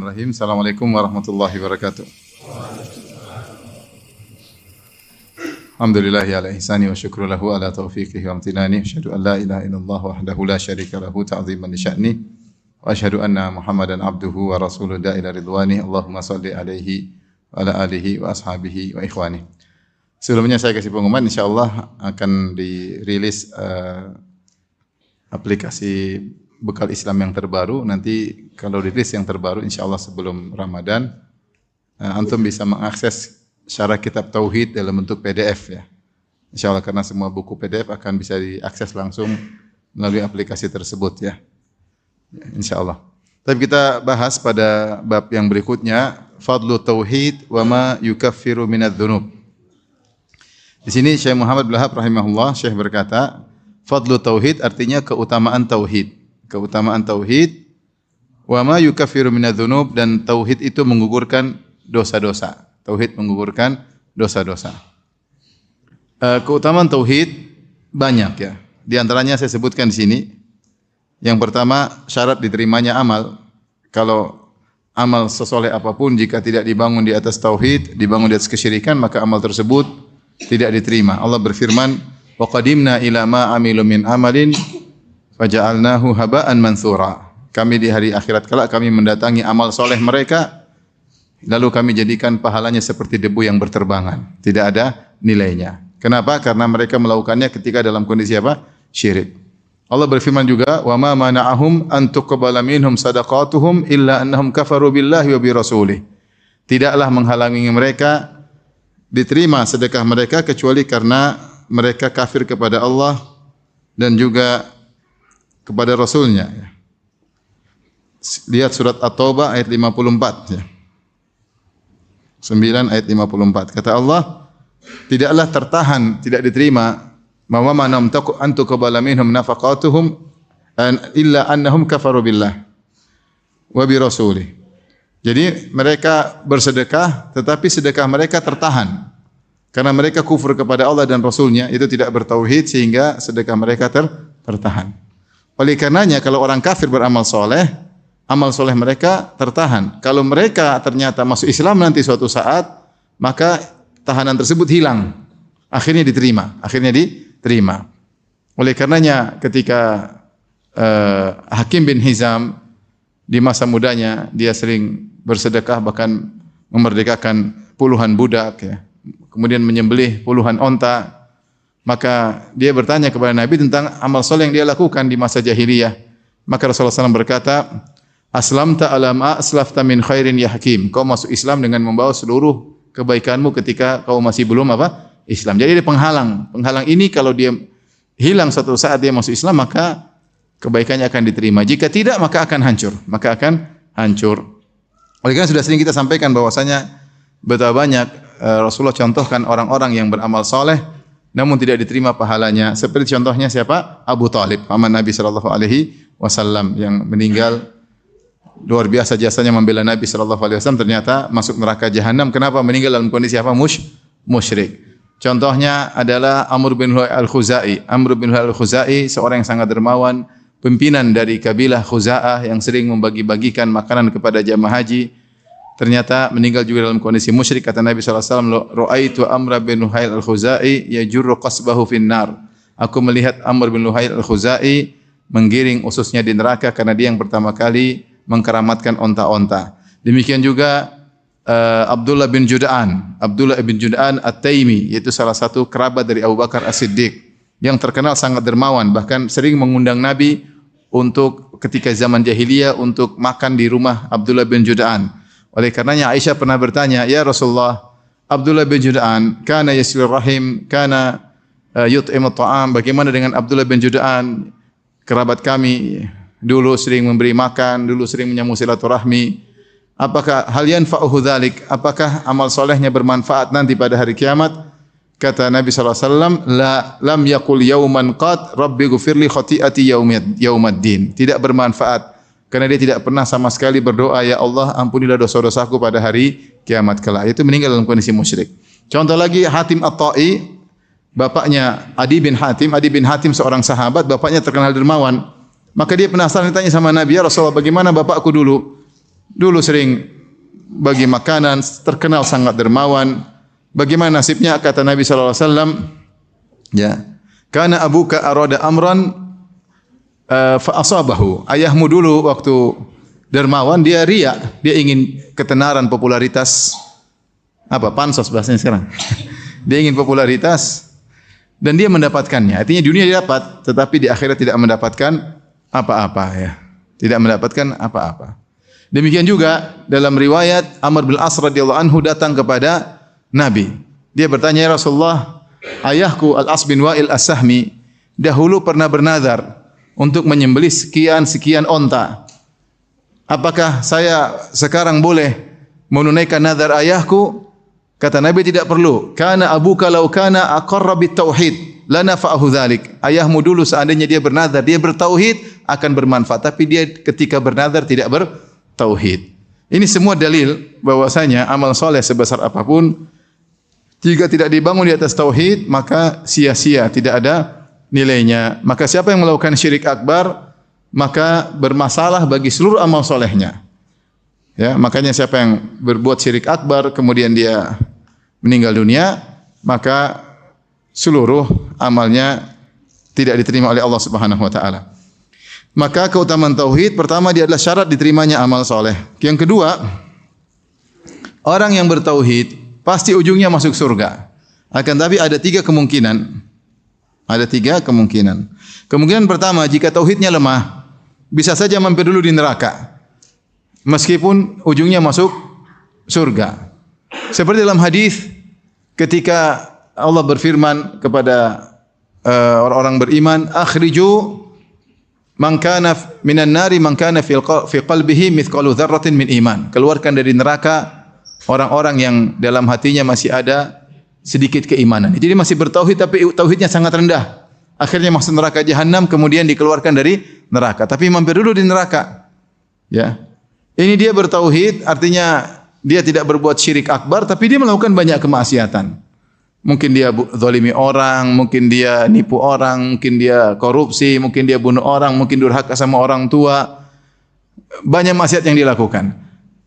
Bismillahirrahmanirrahim. Assalamualaikum warahmatullahi wabarakatuh. Alhamdulillahi ala ihsani wa syukru lahu ala taufiqihi wa amtinani. Asyhadu an la ilaha illallah wahdahu la syarika lahu ta'ziman li sya'ni. Wa asyhadu anna Muhammadan abduhu wa rasuluhu da'ila ridwani. Allahumma salli alaihi wa ala alihi wa ashabihi wa ikhwani. Sebelumnya saya kasih pengumuman, insyaallah akan dirilis aplikasi bekal Islam yang terbaru. Nanti kalau dirilis yang terbaru insyaallah sebelum Ramadan, antum bisa mengakses syarah kitab tauhid dalam bentuk PDF ya. Insyaallah karena semua buku PDF akan bisa diakses langsung melalui aplikasi tersebut ya. Insyaallah. Tapi kita bahas pada bab yang berikutnya, fadlu tauhid wa ma yukaffiru minadz dzunub. Di sini Syekh Muhammad bin Wahab rahimahullah, Syekh berkata, fadlu tauhid artinya keutamaan tauhid. Keutamaan tauhid, wa ma yukaffiru minadz dzunub, dan tauhid itu menggugurkan dosa-dosa. Tauhid menggugurkan dosa-dosa. Keutamaan tauhid banyak ya. Di antaranya saya sebutkan di sini. Yang pertama, syarat diterimanya amal. Kalau amal sesoleh apapun jika tidak dibangun di atas tauhid, dibangun di atas kesyirikan, maka amal tersebut tidak diterima. Allah berfirman, wa qadimna ila ma amilu min amalin faja'alnahu haba'an mansura. Kami di hari akhirat kelak kami mendatangi amal soleh mereka, lalu kami jadikan pahalanya seperti debu yang berterbangan, tidak ada nilainya. Kenapa? Karena mereka melakukannya ketika dalam kondisi apa? Syirik. Allah berfirman juga, wa ma mana'ahum an tuqbala minhum sadaqatuhum illa annahum kafaru billahi wa bi rasulih. Tidaklah menghalangi mereka diterima sedekah mereka kecuali karena mereka kafir kepada Allah dan juga kepada Rasulnya. Lihat surat At-Taubah ayat 54 ya. 9 ayat 54. Kata Allah, tidaklah tertahan, tidak diterima ma manam antu qabala minhum nafaqatuhum illa annahum kafaru billah wa bi rasulih. Jadi mereka bersedekah tetapi sedekah mereka tertahan karena mereka kufur kepada Allah dan Rasulnya, itu tidak bertauhid sehingga sedekah mereka tertahan. Oleh karenanya kalau orang kafir beramal soleh, amal soleh mereka tertahan. Kalau mereka ternyata masuk Islam nanti suatu saat, maka tahanan tersebut hilang. Akhirnya diterima. Oleh karenanya ketika Hakim bin Hizam di masa mudanya, dia sering bersedekah, bahkan memerdekakan puluhan budak ya. Kemudian menyembelih puluhan onta. Maka dia bertanya kepada Nabi tentang amal soleh yang dia lakukan di masa jahiliyah. Maka Rasulullah SAW berkata, aslamta ala ma aslafta min khairin ya Hakim. Kau masuk Islam dengan membawa seluruh kebaikanmu ketika kau masih belum Islam. Jadi ada penghalang. Penghalang ini kalau dia hilang suatu saat dia masuk Islam, maka kebaikannya akan diterima. Jika tidak, maka akan hancur. Oleh karena sudah sering kita sampaikan bahwasanya betapa banyak Rasulullah contohkan orang-orang yang beramal soleh namun tidak diterima pahalanya. Seperti contohnya siapa? Abu Talib, paman Nabi sallallahu alaihi wasallam yang meninggal. Luar biasa jasanya membela Nabi sallallahu alaihi wasallam, ternyata masuk neraka jahanam. Kenapa? Meninggal dalam kondisi apa? Musyrik. Contohnya adalah Amr bin Luhai al-Khuzai. Amr bin Luhai al-Khuzai seorang yang sangat dermawan, pimpinan dari kabilah Khuza'ah yang sering membagi-bagikan makanan kepada jamaah haji. Ternyata meninggal juga dalam kondisi musyrik. Kata Nabi sallallahu alaihi wasallam, "Ra'aitu Amr bin Luhai al-Khuzai yajurru qasbahu finnar." Aku melihat Amr bin Luhai al-Khuzai menggiring ususnya di neraka karena dia yang pertama kali mengkeramatkan onta-onta. Demikian juga Abdullah bin Jud'an At-Taimi, yaitu salah satu kerabat dari Abu Bakar As-Siddiq yang terkenal sangat dermawan, bahkan sering mengundang Nabi untuk ketika zaman jahiliyah untuk makan di rumah Abdullah bin Jud'an. Oleh karenanya Aisyah pernah bertanya, "Ya Rasulullah, Abdullah bin Jud'an kana yasilur rahim, kana yut'imu ta'am. Bagaimana dengan Abdullah bin Jud'an? Kerabat kami, dulu sering memberi makan, dulu sering menyambung silaturahmi. Apakah hal yanfa'uhu dzalik? Apakah amal solehnya bermanfaat nanti pada hari kiamat?" Kata Nabi sallallahu alaihi wasallam, lam yaqul yauman qad rabbi ghfirli khati'ati yaumaddin. Tidak bermanfaat karena dia tidak pernah sama sekali berdoa, "Ya Allah, ampunilah dosa-dosaku pada hari kiamat kelak." Itu meninggal dalam kondisi musyrik. Contoh lagi Hatim At-Ta'i, bapaknya Adi bin Hatim seorang sahabat, bapaknya terkenal dermawan. Maka dia penasaran, ditanya sama Nabi, "Ya Rasulullah, bagaimana bapakku dulu?" Dulu sering bagi makanan, terkenal sangat dermawan. Bagaimana nasibnya? Kata Nabi sallallahu alaihi wasallam, ya. Kana abuka arada amran fa asabahu. Ayahmu dulu waktu dermawan dia riya, dia ingin ketenaran, popularitas. Apa? Pansos bahasanya sekarang. Dia ingin popularitas dan dia mendapatkannya. Artinya dunia dia dapat, tetapi di akhirat tidak mendapatkan apa-apa ya. Tidak mendapatkan apa-apa. Demikian juga dalam riwayat Amr bin As radhiyallahu anhu datang kepada Nabi. Dia bertanya, "Ya Rasulullah, ayahku Al-As bin Wa'il As-Sahmi dahulu pernah bernazar untuk menyembelih sekian onta. Apakah saya sekarang boleh menunaikan nazar ayahku?" Kata Nabi, tidak perlu. Kana abuka law kana aqarra bit tauhid lana fa'ahu dzalik. Ayahmu dulu seandainya dia bernazar, dia bertauhid akan bermanfaat, tapi dia ketika bernazar tidak bertauhid. Ini semua dalil bahwasanya amal soleh sebesar apapun jika tidak dibangun di atas tauhid maka sia-sia, tidak ada nilainya. Maka siapa yang melakukan syirik akbar maka bermasalah bagi seluruh amal solehnya. Ya, makanya siapa yang berbuat syirik akbar kemudian dia meninggal dunia, maka seluruh amalnya tidak diterima oleh Allah Subhanahu wa taala. Maka keutamaan tauhid pertama dia adalah syarat diterimanya amal soleh. Yang kedua, orang yang bertauhid pasti ujungnya masuk surga. Akan tapi ada 3 kemungkinan. Ada 3 kemungkinan. Kemungkinan pertama, jika tauhidnya lemah, bisa saja mampir dulu di neraka. Meskipun ujungnya masuk surga. Seperti dalam hadis ketika Allah berfirman kepada orang-orang beriman, "Akhriju man kana minan nari man kana fi qalbihi mithqalu dzarratin min iman." Keluarkan dari neraka orang-orang yang dalam hatinya masih ada sedikit keimanan. Jadi masih bertauhid tapi tauhidnya sangat rendah. Akhirnya masuk neraka jahanam kemudian dikeluarkan dari neraka. Tapi mampir dulu di neraka. Ya. Ini dia bertauhid artinya dia tidak berbuat syirik akbar tapi dia melakukan banyak kemaksiatan. Mungkin dia zalimi orang, mungkin dia nipu orang, mungkin dia korupsi, mungkin dia bunuh orang, mungkin durhaka sama orang tua. Banyak maksiat yang dilakukan.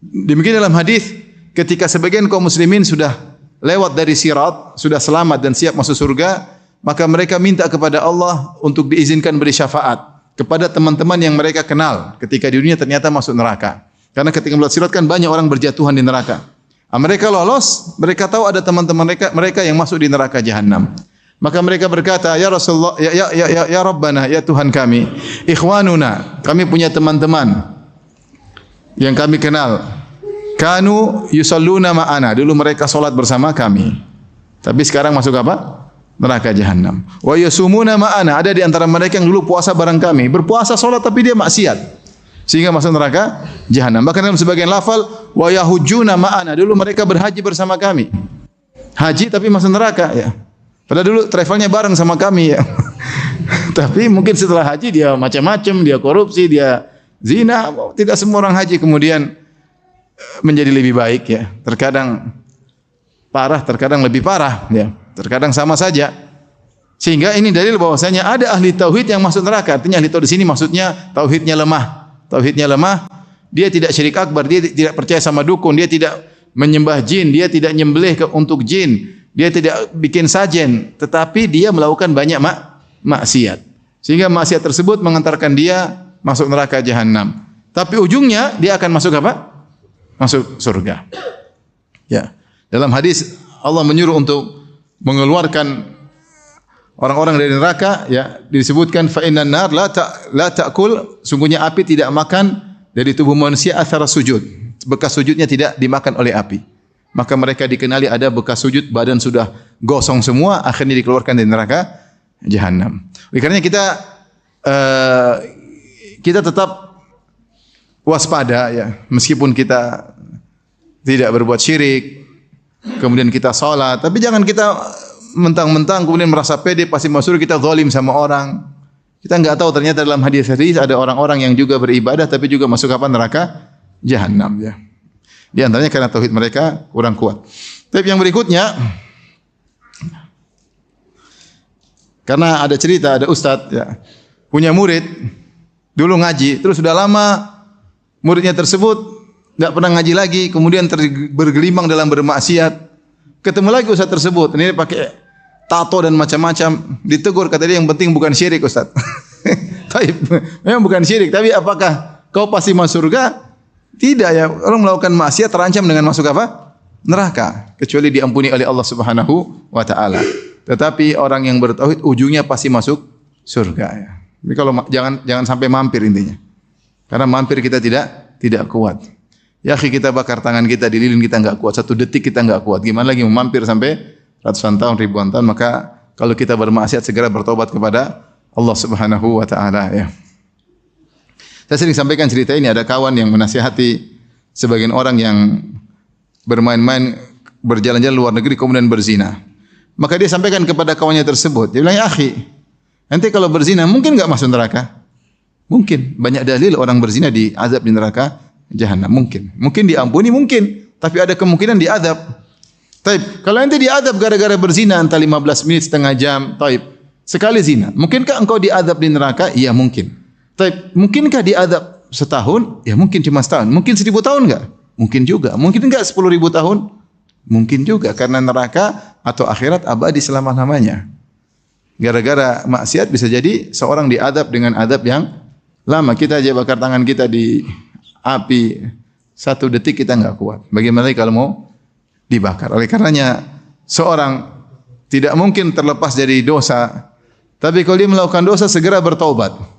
Demikian dalam hadis ketika sebagian kaum muslimin sudah lewat dari sirat, sudah selamat dan siap masuk surga, maka mereka minta kepada Allah untuk diizinkan beri syafaat kepada teman-teman yang mereka kenal ketika di dunia ternyata masuk neraka. Karena ketika melewati sirat kan banyak orang berjatuhan di neraka. Mereka lolos, mereka tahu ada teman-teman mereka yang masuk di neraka jahanam. Maka mereka berkata, "Ya Rasulullah, ya Rabbana, ya Tuhan kami, ikhwanuna, kami punya teman-teman yang kami kenal. Kanu yusalluna ma'ana, dulu mereka salat bersama kami. Tapi sekarang masuk apa? Neraka jahanam. Wa yasumuna ma'ana, ada di antara mereka yang dulu puasa bareng kami, berpuasa salat tapi dia maksiat. Sehingga masuk neraka jahanam. Bahkan dalam sebagian lafal wa yahujjuna ma'ana, dulu mereka berhaji bersama kami. Haji tapi masuk neraka ya. Padahal dulu travelnya bareng sama kami ya. Tapi mungkin setelah haji dia macam-macam, dia korupsi, dia zina. Tidak semua orang haji kemudian menjadi lebih baik ya. Terkadang parah, terkadang lebih parah ya. Terkadang sama saja. Sehingga ini dalil bahwasanya ada ahli tauhid yang masuk neraka. Artinya ahli tauhid di sini maksudnya tauhidnya lemah. Tauhidnya lemah, dia tidak syirik akbar, dia tidak percaya sama dukun, dia tidak menyembah jin, dia tidak nyembelih untuk jin, dia tidak bikin sajen, tetapi dia melakukan banyak maksiat. Sehingga maksiat tersebut mengantarkan dia masuk neraka jahanam. Tapi ujungnya dia akan masuk apa? Masuk surga. Ya. Dalam hadis Allah menyuruh untuk mengeluarkan orang-orang dari neraka ya, disebutkan fa innan nar la ta'kul, sungguhnya api tidak makan dari tubuh manusia athar sujud. Bekas sujudnya tidak dimakan oleh api. Maka mereka dikenali ada bekas sujud, badan sudah gosong semua, akhirnya dikeluarkan dari neraka jahanam. Oleh karenanya kita tetap waspada ya, meskipun kita tidak berbuat syirik, kemudian kita salat, tapi jangan kita mentang-mentang kemudian merasa pede pasti masuk kita zalim sama orang. Kita enggak tahu ternyata dalam hadis-hadis ada orang-orang yang juga beribadah tapi juga masuk apa? Neraka jahanam ya. Di antaranya karena tauhid mereka kurang kuat. Tapi yang berikutnya karena ada cerita, ada ustaz ya, punya murid dulu ngaji, terus sudah lama muridnya tersebut enggak pernah ngaji lagi, kemudian bergelimang dalam bermaksiat. Ketemu lagi ustaz tersebut, ini pakai tato dan macam-macam, ditegur, kata dia yang penting bukan syirik ustaz. Taib, memang bukan syirik, tapi apakah kau pasti masuk surga? Tidak ya, orang melakukan maksiat terancam dengan masuk apa? Neraka, kecuali diampuni oleh Allah Subhanahu wa taala. Tetapi orang yang bertauhid ujungnya pasti masuk surga ya. Jadi kalau jangan sampai mampir intinya. Karena mampir kita tidak kuat. Ya akhi, kita bakar tangan kita di lilin kita enggak kuat, 1 detik kita enggak kuat. Gimana lagi memampir sampai ratusan tahun, ribuan tahun? Maka kalau kita bermaksiat segera bertobat kepada Allah Subhanahu wa taala ya. Saya sering sampaikan cerita ini, ada kawan yang menasihati sebagian orang yang bermain-main, berjalan-jalan luar negeri kemudian berzina. Maka dia sampaikan kepada kawannya tersebut, dia bilang, "Ya akhi, nanti kalau berzina mungkin enggak masuk neraka?" Mungkin. Banyak dalil orang berzina diazab di neraka jahanam, mungkin. Mungkin diampuni, mungkin, tapi ada kemungkinan diazab. Taib, kalau nanti diazab gara-gara berzina entah 15 menit, setengah jam, taib. Sekali zina, mungkinkah engkau diazab di neraka? Iya, mungkin. Taib, mungkinkah diazab setahun? Ya mungkin cuma setahun. Mungkin 1000 tahun enggak? Mungkin juga. Mungkin enggak 10.000 tahun? Mungkin juga, karena neraka atau akhirat abadi selama-lamanya. Gara-gara maksiat bisa jadi seorang diadab dengan adab yang lama. Kita aja bakar tangan kita di api 1 detik kita enggak kuat. Bagaimana kalau mau dibakar? Oleh karenanya seorang tidak mungkin terlepas dari dosa. Tapi kalau dia melakukan dosa segera bertaubat.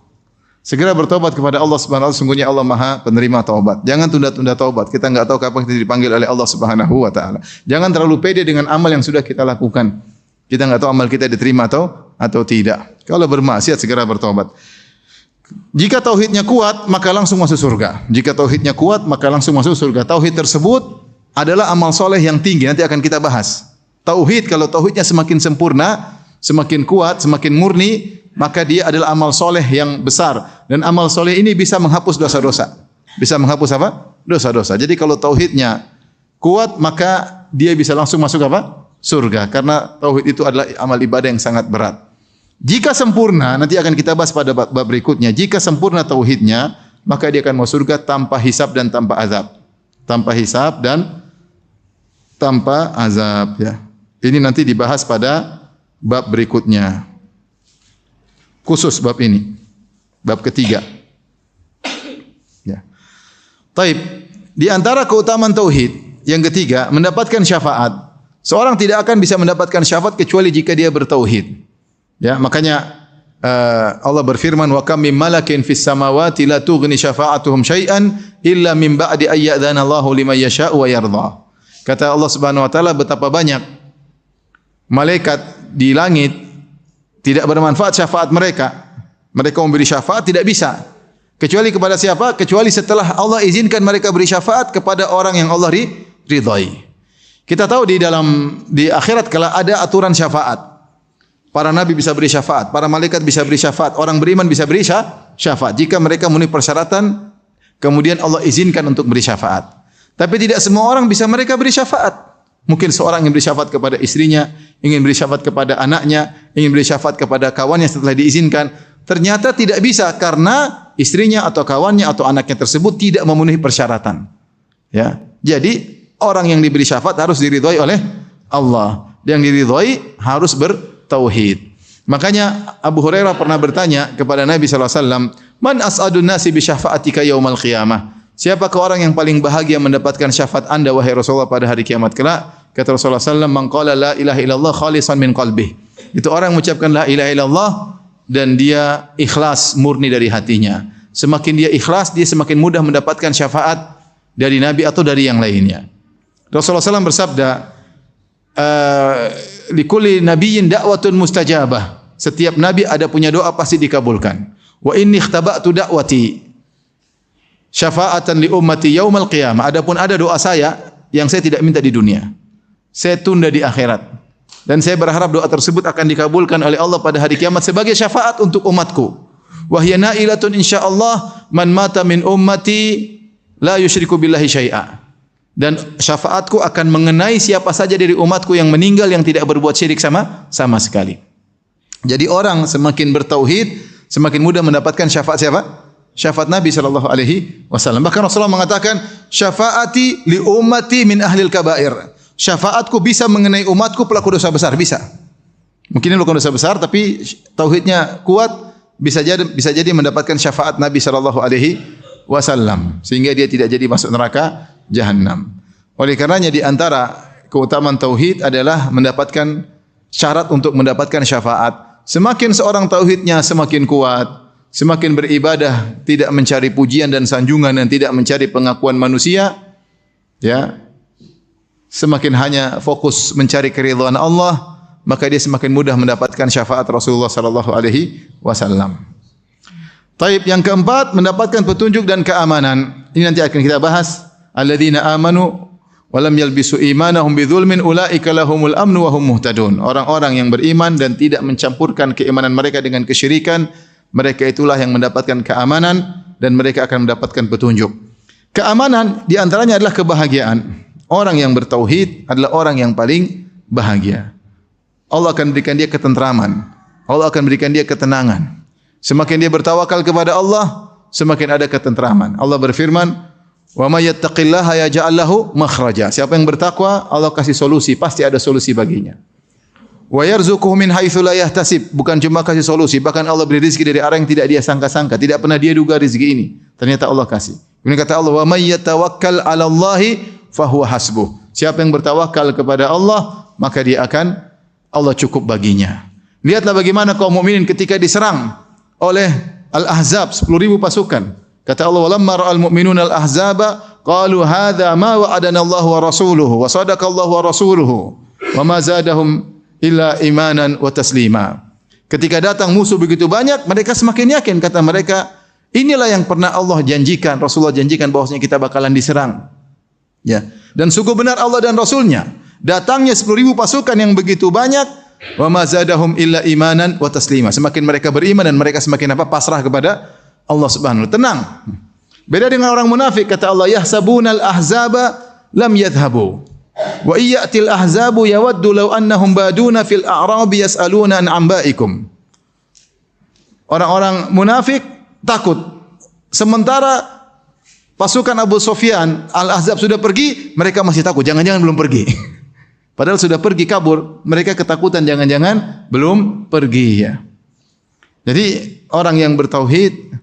Segera bertobat kepada Allah Subhanahu wa taala, sungguhnya Allah Maha penerima taubat. Jangan tunda-tunda taubat. Kita enggak tahu kapan kita dipanggil oleh Allah Subhanahu wa taala. Jangan terlalu pede dengan amal yang sudah kita lakukan. Kita enggak tahu amal kita diterima atau tidak. Kalau bermaksiat segera bertobat. Jika tauhidnya kuat, maka langsung masuk surga. Jika tauhidnya kuat, maka langsung masuk surga. Tauhid tersebut adalah amal soleh yang tinggi. Nanti akan kita bahas. Tauhid, kalau tauhidnya semakin sempurna, semakin kuat, semakin murni, maka dia adalah amal soleh yang besar. Dan amal soleh ini bisa menghapus dosa-dosa. Bisa menghapus apa? Dosa-dosa. Jadi kalau tauhidnya kuat, maka dia bisa langsung masuk apa? Surga. Karena tauhid itu adalah amal ibadah yang sangat berat. Jika sempurna, nanti akan kita bahas pada bab berikutnya. Jika sempurna tauhidnya, maka dia akan masuk surga tanpa hisab dan tanpa azab. Tanpa hisab dan tanpa azab ya. Ini nanti dibahas pada bab berikutnya. Khusus bab ini. Bab ketiga. Ya. Taib. Di antara keutamaan tauhid yang ketiga, mendapatkan syafaat. Seorang tidak akan bisa mendapatkan syafaat kecuali jika dia bertauhid. Ya, makanya Allah berfirman, "Wa kam min malakin fis samawati la tughni syafa'atuhum syai'an illa min ba'di ay ya'dhana Allahu liman yasha'u wa yardha." Kata Allah Subhanahu wa taala, betapa banyak malaikat di langit tidak bermanfaat syafaat mereka. Mereka memberi syafaat tidak bisa. Kecuali kepada siapa? Kecuali setelah Allah izinkan mereka beri syafaat kepada orang yang Allah ridhai. Kita tahu di akhirat kalau ada aturan syafaat. Para nabi bisa beri syafaat, para malaikat bisa beri syafaat, orang beriman bisa beri syafaat jika mereka memenuhi persyaratan, kemudian Allah izinkan untuk beri syafaat. Tapi tidak semua orang bisa mereka beri syafaat. Mungkin seorang yang beri syafaat kepada istrinya, ingin beri syafaat kepada anaknya, ingin beri syafaat kepada kawannya setelah diizinkan, ternyata tidak bisa karena istrinya atau kawannya atau anaknya tersebut tidak memenuhi persyaratan. Ya. Jadi orang yang diberi syafaat harus diridhai oleh Allah. Yang diridhai harus bertauhid. Makanya Abu Hurairah pernah bertanya kepada Nabi sallallahu alaihi wasallam, "Man as'adun nasi bi syafa'atika yaumal qiyamah?" Siapakah orang yang paling bahagia mendapatkan syafaat Anda wahai Rasulullah pada hari kiamat kelak? Kata Rasulullah sallallahu alaihi wasallam, "Man qala la ilaha illallah khalisan min qalbih." Itu orang mengucapkan la ilaha illallah dan dia ikhlas murni dari hatinya. Semakin dia ikhlas, dia semakin mudah mendapatkan syafaat dari Nabi atau dari yang lainnya. Rasulullah SAW bersabda, "Likulli nabiyyin da'watun mustajabah." Setiap nabi ada punya doa pasti dikabulkan. "Wa inni ikhtaba'tu da'wati syafa'atan li ummati yaumal qiyamah." Adapun ada doa saya yang saya tidak minta di dunia. Saya tunda di akhirat. Dan saya berharap doa tersebut akan dikabulkan oleh Allah pada hari kiamat sebagai syafaat untuk umatku. "Wa hiya na'ilatun insyaallah man mata min ummati la yusyriku billahi syai'a." Dan syafaatku akan mengenai siapa saja dari umatku yang meninggal yang tidak berbuat syirik sama sekali. Jadi orang semakin bertauhid, semakin mudah mendapatkan syafaat siapa? syafaat Nabi sallallahu alaihi wasallam. Bahkan Rasulullah mengatakan, "Syafaati li ummati min ahlil kabair." Syafaatku bisa mengenai umatku pelaku dosa besar, bisa. Mungkin ini pelaku dosa besar tapi tauhidnya kuat, bisa jadi mendapatkan syafaat Nabi sallallahu alaihi wasallam sehingga dia tidak jadi masuk neraka jahanam. Oleh karenanya di antara keutamaan tauhid adalah mendapatkan syarat untuk mendapatkan syafaat. Semakin seorang tauhidnya semakin kuat, semakin beribadah, tidak mencari pujian dan sanjungan dan tidak mencari pengakuan manusia, ya. Semakin hanya fokus mencari keridhaan Allah, maka dia semakin mudah mendapatkan syafaat Rasulullah sallallahu alaihi wasallam. Taib, yang keempat, mendapatkan petunjuk dan keamanan. Ini nanti akan kita bahas. Alladzina amanu wa lam yalbisu imanahum bidzulmin ulaika lahumul amnu wa hum muhtadun. Orang-orang yang beriman dan tidak mencampurkan keimanan mereka dengan kesyirikan, mereka itulah yang mendapatkan keamanan dan mereka akan mendapatkan petunjuk. Keamanan di antaranya adalah kebahagiaan. Orang yang bertauhid adalah orang yang paling bahagia. Allah akan berikan dia ketentraman. Allah akan berikan dia ketenangan. Semakin dia bertawakal kepada Allah, semakin ada ketentraman. Allah berfirman, "Wa may yattaqillaha yaj'al lahu makhraja." Siapa yang bertakwa, Allah kasih solusi, pasti ada solusi baginya. Wa yarzuquhu min haitsu la yahtasib. Bukan cuma kasih solusi, bahkan Allah beri rezeki dari arah yang tidak dia sangka-sangka, tidak pernah dia duga rezeki ini. Ternyata Allah kasih. Ini kata Allah, "Wa may yatawakkal 'ala Allahi fahuwa hasbuh." Siapa yang bertawakal kepada Allah, maka dia akan Allah cukup baginya. Lihatlah bagaimana kaum mukminin ketika diserang oleh Al-Ahzab, 10.000 pasukan. Kata Allah, "Walamma ra'al mu'minuna al-ahzaba qalu hadza ma wa'adana Allah wa rasuluhu wa sadaqa Allah wa rasuluhu wa ma zadahum illa imanan wa taslima." Ketika datang musuh begitu banyak, mereka semakin yakin, kata mereka, inilah yang pernah Allah janjikan, Rasulullah janjikan bahwasanya kita bakalan diserang. Ya. Dan sungguh benar Allah dan Rasulnya. Datangnya 10.000 pasukan yang begitu banyak, wa ma zadahum illa imanan wa taslima. Semakin mereka beriman dan mereka semakin pasrah kepada Allah Subhanahu wa taala. Tenang. Beda dengan orang munafik, kata Allah, "Yahsabunal ahzaba lam yadhhabu. Wa iyyatil ahzabu yawaddu law annahum baduna fil a'rabi yas'aluna an ambaikum." Orang-orang munafik takut. Sementara pasukan Abu Sufyan, Al-Ahzab sudah pergi, mereka masih takut, jangan-jangan belum pergi. Padahal sudah pergi kabur, mereka ketakutan jangan-jangan belum pergi, ya. Jadi orang yang bertauhid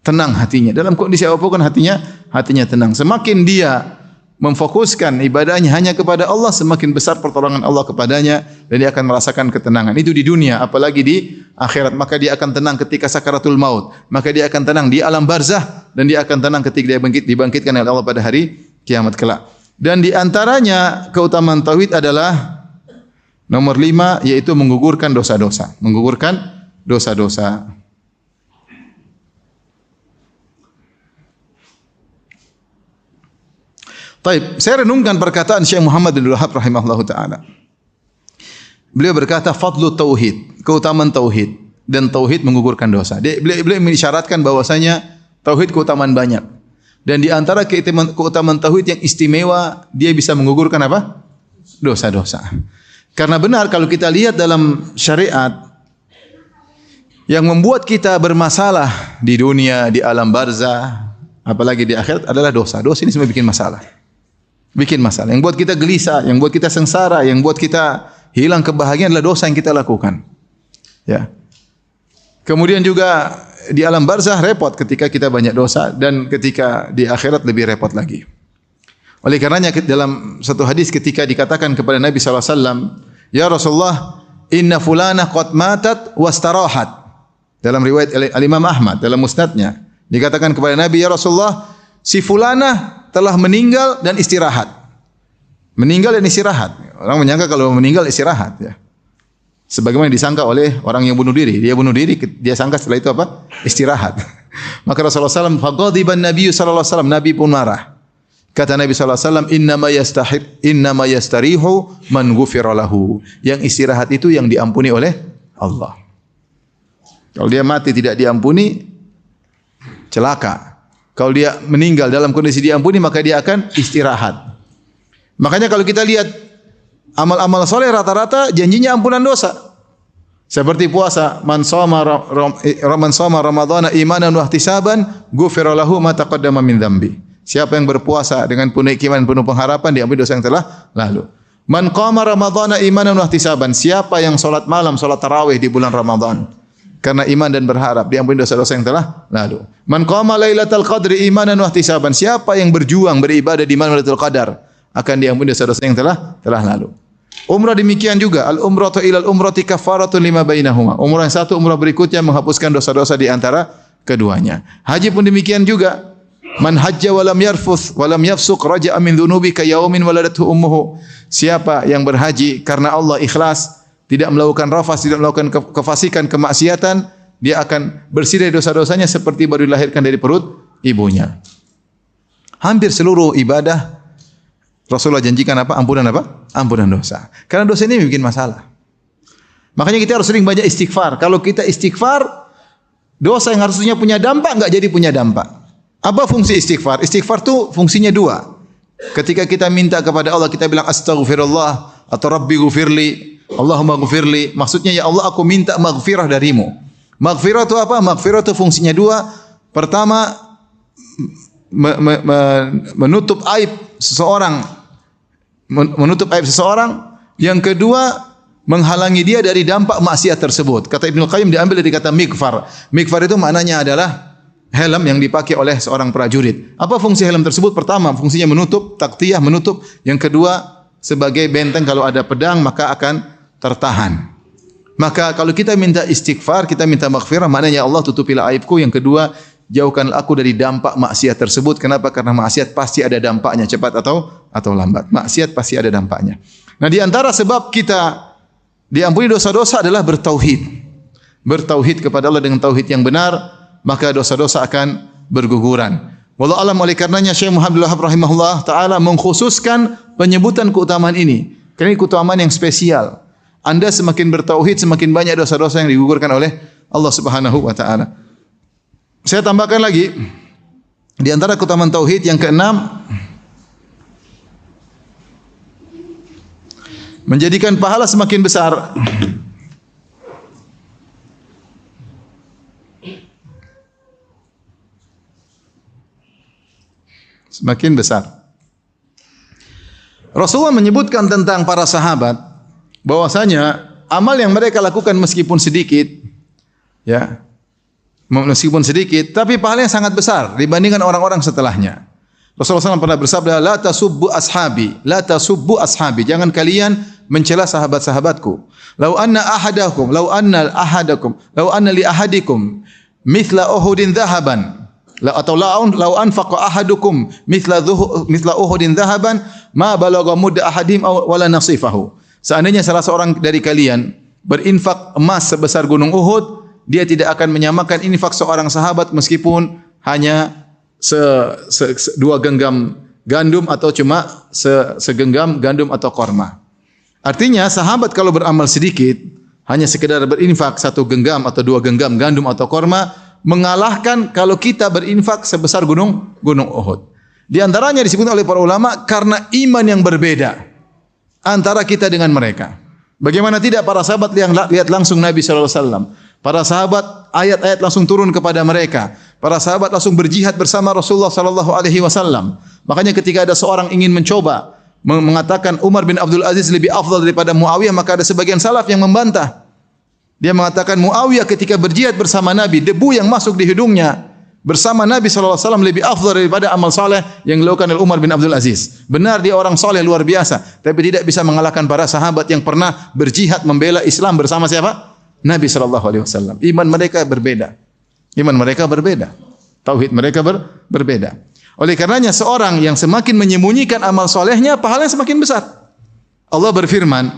tenang hatinya. Dalam kondisi apapun hatinya tenang. Semakin dia memfokuskan ibadahnya hanya kepada Allah, semakin besar pertolongan Allah kepadanya dan dia akan merasakan ketenangan. Itu di dunia, apalagi di akhirat. Maka dia akan tenang ketika sakaratul maut. Maka dia akan tenang di alam barzah dan dia akan tenang ketika dia dibangkitkan oleh Allah pada hari kiamat kelak. Dan di antaranya keutamaan tauhid adalah nomor 5, yaitu menggugurkan dosa-dosa. Menggugurkan dosa-dosa. Baik, saya renungkan perkataan Syekh Muhammad bin Wahab rahimahullahu taala. Beliau berkata, "Fadlu tauhid," keutamaan tauhid, dan tauhid menggugurkan dosa. Beliau mengisyaratkan bahwasanya tauhid keutamaan banyak. Dan di antara keutamaan tauhid yang istimewa, dia bisa menggugurkan apa? Dosa-dosa. Karena benar kalau kita lihat dalam syariat, yang membuat kita bermasalah di dunia, di alam barzah, apalagi di akhirat adalah dosa. Dosa ini semua bikin masalah. Bikin masalah. Yang buat kita gelisah, yang buat kita sengsara, yang buat kita hilang kebahagiaan adalah dosa yang kita lakukan. Ya. Kemudian juga di alam barzah repot ketika kita banyak dosa, dan ketika di akhirat lebih repot lagi. Oleh karenanya dalam satu hadis ketika dikatakan kepada Nabi SAW, "Ya Rasulullah, inna fulana qad matat wastarahat." Dalam riwayat Al-Imam Ahmad dalam musnadnya dikatakan kepada Nabi, "Ya Rasulullah, si fulana telah meninggal dan istirahat." Meninggal dan istirahat. Orang menyangka kalau meninggal istirahat, ya. Sebagaimana disangka oleh orang yang bunuh diri. Dia bunuh diri, dia sangka setelah itu apa? Istirahat. Maka Rasulullah SAW, "Faghadiban Nabi sallallahu alaihi wasallam." Nabi pun marah. Kata Nabi sallallahu alaihi wasallam, "Innama yastarihu man ghufira lahu." Yang istirahat itu yang diampuni oleh Allah. Kalau dia mati tidak diampuni, celaka. Kalau dia meninggal dalam kondisi diampuni, maka dia akan istirahat. Makanya kalau kita lihat amal-amal soleh rata-rata janjinya ampunan dosa. Seperti puasa, man shoma ramadhana imanan wa ihtisaban, ghufira lahu ma taqaddama min dzambi. Siapa yang berpuasa dengan penuh iman, penuh pengharapan, diampuni dosa yang telah lalu. Man qama ramadhana imanan wa ihtisaban, siapa yang salat malam, salat tarawih di bulan Ramadan karena iman dan berharap, diampuni dosa-dosa yang telah lalu. Man qama lailatul qadri imanan wa ihtisaban, siapa yang berjuang beribadah di malam Lailatul Qadar, akan diampuni dosa-dosa yang telah lalu. Umrah demikian juga, al-umratu ilal umrati kafaratun lima bainahuma. Umrah yang satu, umrah berikutnya menghapuskan dosa-dosa di antara keduanya. Haji pun demikian juga. Man hajja wa lam yarfuth wa lam yafsuq raja'a min dhunubi ka yaumin waladathu ummuhu. Siapa yang berhaji karena Allah ikhlas, tidak melakukan rafas, tidak melakukan kefasikan, kemaksiatan, dia akan bersih dari dosa-dosanya seperti baru dilahirkan dari perut ibunya. Hampir seluruh ibadah Rasulullah janjikan apa? Ampunan apa? Ampunan dosa. Karena dosa ini bikin masalah. Makanya kita harus sering banyak istighfar. Kalau kita istighfar, dosa yang harusnya punya dampak enggak jadi punya dampak. Apa fungsi istighfar? Istighfar itu fungsinya dua. Ketika kita minta kepada Allah, kita bilang astaghfirullah atau Rabbi ghufirli, Allahumma ghufirli. Maksudnya, ya Allah, aku minta maghfirah darimu. Maghfirah itu apa? Maghfirah itu fungsinya dua. Pertama, menutup aib seseorang. Menutup aib seseorang. Yang kedua, menghalangi dia dari dampak maksiat tersebut. Kata Ibnu Qayyim diambil dari kata mikfar. Mikfar itu maknanya adalah helm yang dipakai oleh seorang prajurit. Apa fungsi helm tersebut? Pertama, fungsinya menutup, taktiyah, menutup. Yang kedua, sebagai benteng kalau ada pedang maka akan tertahan. Maka kalau kita minta istighfar, kita minta maghfirah, maknanya Allah tutupilah aibku. Yang kedua, jauhkanlah aku dari dampak maksiat tersebut. Kenapa? Karena maksiat pasti ada dampaknya, cepat atau lambat. Maksiat pasti ada dampaknya. Nah, di antara sebab kita diampuni dosa-dosa adalah bertauhid. Bertauhid kepada Allah dengan tauhid yang benar, maka dosa-dosa akan berguguran. Wallahu alam, oleh karenanya Syekh Muhammad bin Wahab rahimahullah taala mengkhususkan penyebutan keutamaan ini. Karena ini keutamaan yang spesial. Anda semakin bertauhid, semakin banyak dosa-dosa yang digugurkan oleh Allah Subhanahu wa taala. Saya tambahkan lagi di antara keutamaan tauhid yang keenam, menjadikan pahala semakin besar. Semakin besar. Rasulullah menyebutkan tentang para sahabat bahwasanya amal yang mereka lakukan meskipun sedikit, ya, meskipun sedikit, tapi pahalanya sangat besar dibandingkan orang-orang setelahnya. Rasulullah SAW pernah bersabda, la tasubbu ashabi, la tasubbu ashabi. Jangan kalian mencela sahabat-sahabatku. Lau anna li ahadikum mithla uhudin dhahaban. Atau lau anfaqa ahadukum mithla uhudin dhahaban ma balagha mudda ahadim wala nasifahu. Seandainya salah seorang dari kalian berinfak emas sebesar gunung Uhud, dia tidak akan menyamakan infak seorang sahabat meskipun hanya dua genggam gandum atau cuma segenggam gandum atau korma. Artinya sahabat kalau beramal sedikit, hanya sekedar berinfak satu genggam atau dua genggam gandum atau korma, mengalahkan kalau kita berinfak sebesar gunung Uhud. Di antaranya disebut oleh para ulama karena iman yang berbeda antara kita dengan mereka. Bagaimana tidak para sahabat yang lihat langsung Nabi sallallahu alaihi wasallam. Para sahabat ayat-ayat langsung turun kepada mereka. Para sahabat langsung berjihad bersama Rasulullah sallallahu alaihi wasallam. Makanya ketika ada seorang ingin mencoba mengatakan Umar bin Abdul Aziz lebih afdal daripada Muawiyah, maka ada sebagian salaf yang membantah. Dia mengatakan Muawiyah ketika berjihad bersama Nabi, debu yang masuk di hidungnya bersama Nabi sallallahu alaihi wasallam lebih afdal daripada amal saleh yang dilakukan oleh Umar bin Abdul Aziz. Benar dia orang saleh luar biasa, tapi tidak bisa mengalahkan para sahabat yang pernah berjihad membela Islam bersama siapa? Nabi sallallahu alaihi wasallam. Iman mereka berbeda. Iman mereka berbeda. Tauhid mereka berbeda. Oleh karenanya seorang yang semakin menyembunyikan amal solehnya, pahalanya semakin besar. Allah berfirman,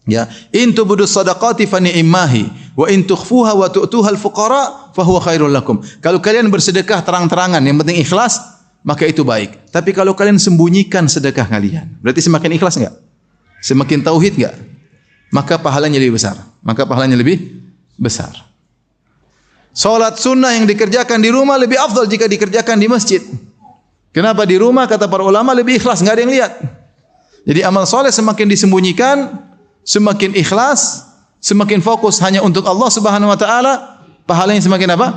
ya, in tubudus sadaqati fa ni'mahi wa in tukhfuha wa tu'tuha al-fuqara fa huwa khairul lakum. Kalau kalian bersedekah terang-terangan, yang penting ikhlas, maka itu baik. Tapi kalau kalian sembunyikan sedekah kalian, berarti semakin ikhlas enggak? Semakin tauhid enggak? Maka pahalanya lebih besar. Maka pahalanya lebih besar. Salat sunnah yang dikerjakan di rumah lebih afdal jika dikerjakan di masjid. Kenapa di rumah? Kata para ulama lebih ikhlas, enggak ada yang lihat. Jadi amal soleh semakin disembunyikan, semakin ikhlas, semakin fokus hanya untuk Allah Subhanahu wa taala, pahalanya semakin apa?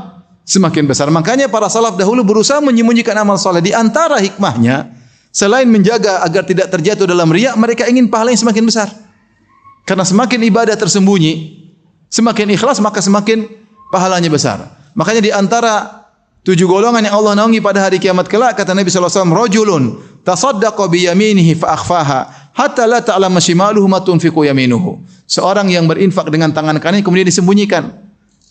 Semakin besar. Makanya para salaf dahulu berusaha menyembunyikan amal soleh. Di antara hikmahnya, selain menjaga agar tidak terjatuh dalam riya, mereka ingin pahalanya semakin besar. Karena semakin ibadah tersembunyi, semakin ikhlas, maka semakin pahalanya besar. Makanya di antara 7 golongan yang Allah naungi pada hari kiamat kelak, kata Nabi sallallahu alaihi wasallam, rajulun tasaddaqa bi yaminihi fa akhfaha hatta la ta'lama shimaluhu ma tunfiqu yaminuhu. Seorang yang berinfak dengan tangan kanan kemudian disembunyikan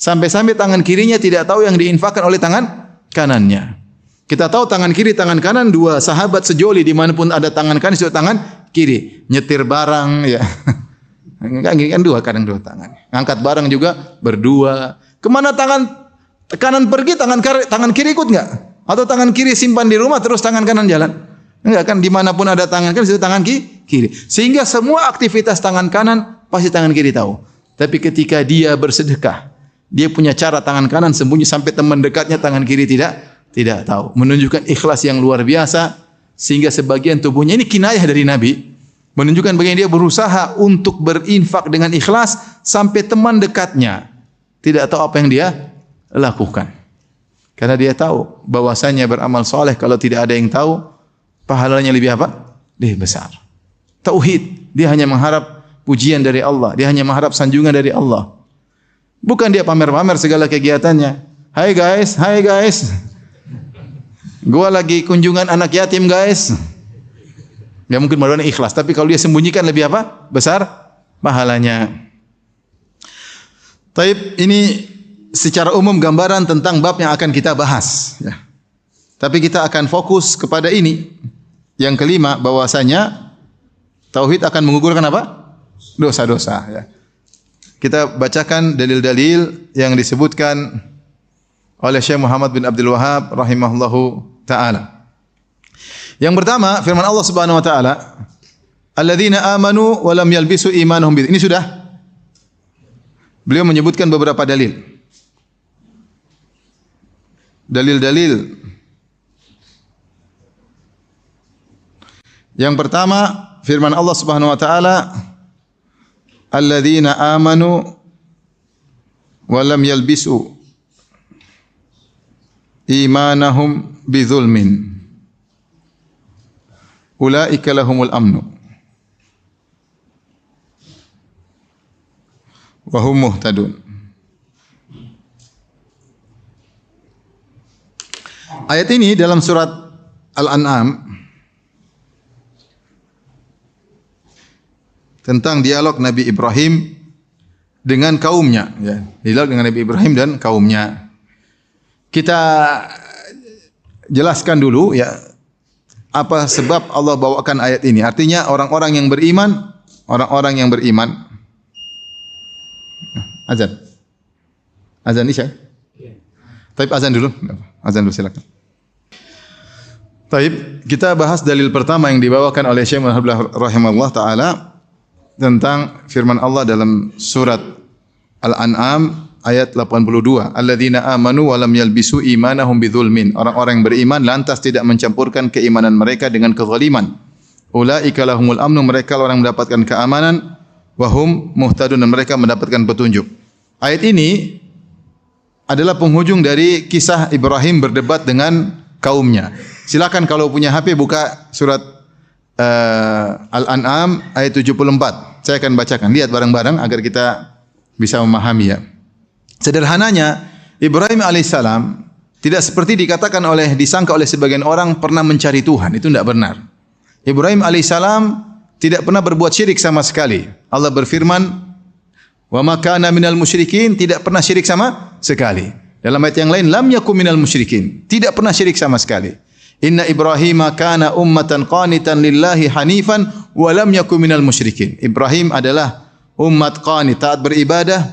sampai-sampai tangan kirinya tidak tahu yang diinfakkan oleh tangan kanannya. Kita tahu tangan kiri, tangan kanan, dua sahabat sejoli dimanapun ada tangan kanan, itu tangan kiri. Nyetir barang, ya. Kan dua, kadang dua tangan. Ngangkat barang juga berdua. Kemana tangan kanan pergi, tangan kiri ikut enggak? Atau tangan kiri simpan di rumah, terus tangan kanan jalan? Enggak kan, dimanapun ada tangan kanan, itu tangan kiri. Sehingga semua aktivitas tangan kanan, pasti tangan kiri tahu. Tapi ketika dia bersedekah, dia punya cara tangan kanan sembunyi sampai teman dekatnya tangan kiri tidak tahu. Menunjukkan ikhlas yang luar biasa, sehingga sebagian tubuhnya, ini kinayah dari Nabi, menunjukkan bagaimana dia berusaha untuk berinfak dengan ikhlas, sampai teman dekatnya tidak tahu apa yang dia lakukan. Karena dia tahu bahwasanya beramal soleh kalau tidak ada yang tahu, pahalanya lebih apa? Lebih besar. Tauhid, dia hanya mengharap pujian dari Allah, dia hanya mengharap sanjungan dari Allah. Bukan dia pamer-pamer segala kegiatannya. Hai guys, gua lagi kunjungan anak yatim guys. Ya mungkin malunya ikhlas, tapi kalau dia sembunyikan lebih apa? Besar pahalanya. Taib, ini secara umum gambaran tentang bab yang akan kita bahas, ya. Tapi kita akan fokus kepada ini. Yang kelima, bahwasanya tauhid akan menggugurkan apa? Dosa-dosa, ya. Kita bacakan dalil-dalil yang disebutkan oleh Syekh Muhammad bin Abdul Wahhab rahimahullahu taala. Yang pertama, firman Allah Subhanahu wa taala, "Alladzina amanu wa lam yalbisu imanuhum bi." Ini sudah. Beliau menyebutkan beberapa dalil. Dalil-dalil. Yang pertama, firman Allah Subhanahu wa taala, "Alladzina amanu wa lam yalbisu imanahum bidzulmin. Ulaika lahumul amnu wa hum muhtadun." Ayat ini dalam surat Al-An'am tentang dialog Nabi Ibrahim dengan kaumnya, ya. Dialog dengan Nabi Ibrahim dan kaumnya. Kita jelaskan dulu, ya, apa sebab Allah bawakan ayat ini. Artinya orang-orang yang beriman, azan Isya. Taib, azan dulu silakan. Taib, kita bahas dalil pertama yang dibawakan oleh Syekh Muhammad rahimahullah taala tentang firman Allah dalam surat Al-An'am ayat 82. Alladzina amanu wa lam yalbisu imanahum bidzulmin. Orang-orang yang beriman lantas tidak mencampurkan keimanan mereka dengan kezaliman. Ulaika lahumul amnu, mereka orang yang mendapatkan keamanan, wa hum muhtadun, dan mereka mendapatkan petunjuk. Ayat ini adalah penghujung dari kisah Ibrahim berdebat dengan kaumnya. Silakan kalau punya HP buka surat Al-An'am ayat 74. Saya akan bacakan. Lihat bareng-bareng agar kita bisa memahami, ya. Sederhananya, Ibrahim alaihissalam tidak seperti disangka oleh sebagian orang pernah mencari Tuhan. Itu tidak benar. Ibrahim alaihissalam tidak pernah berbuat syirik sama sekali. Allah berfirman, "Wa ma kana minal musyrikin," tidak pernah syirik sama sekali. Dalam ayat yang lain, "Lam yakum minal musyrikin," tidak pernah syirik sama sekali. Inna Ibrahim kana ummatan qanitan lillahi hanifan wa lam yakum minal musyrikin. Ibrahim adalah umat qanit, taat beribadah,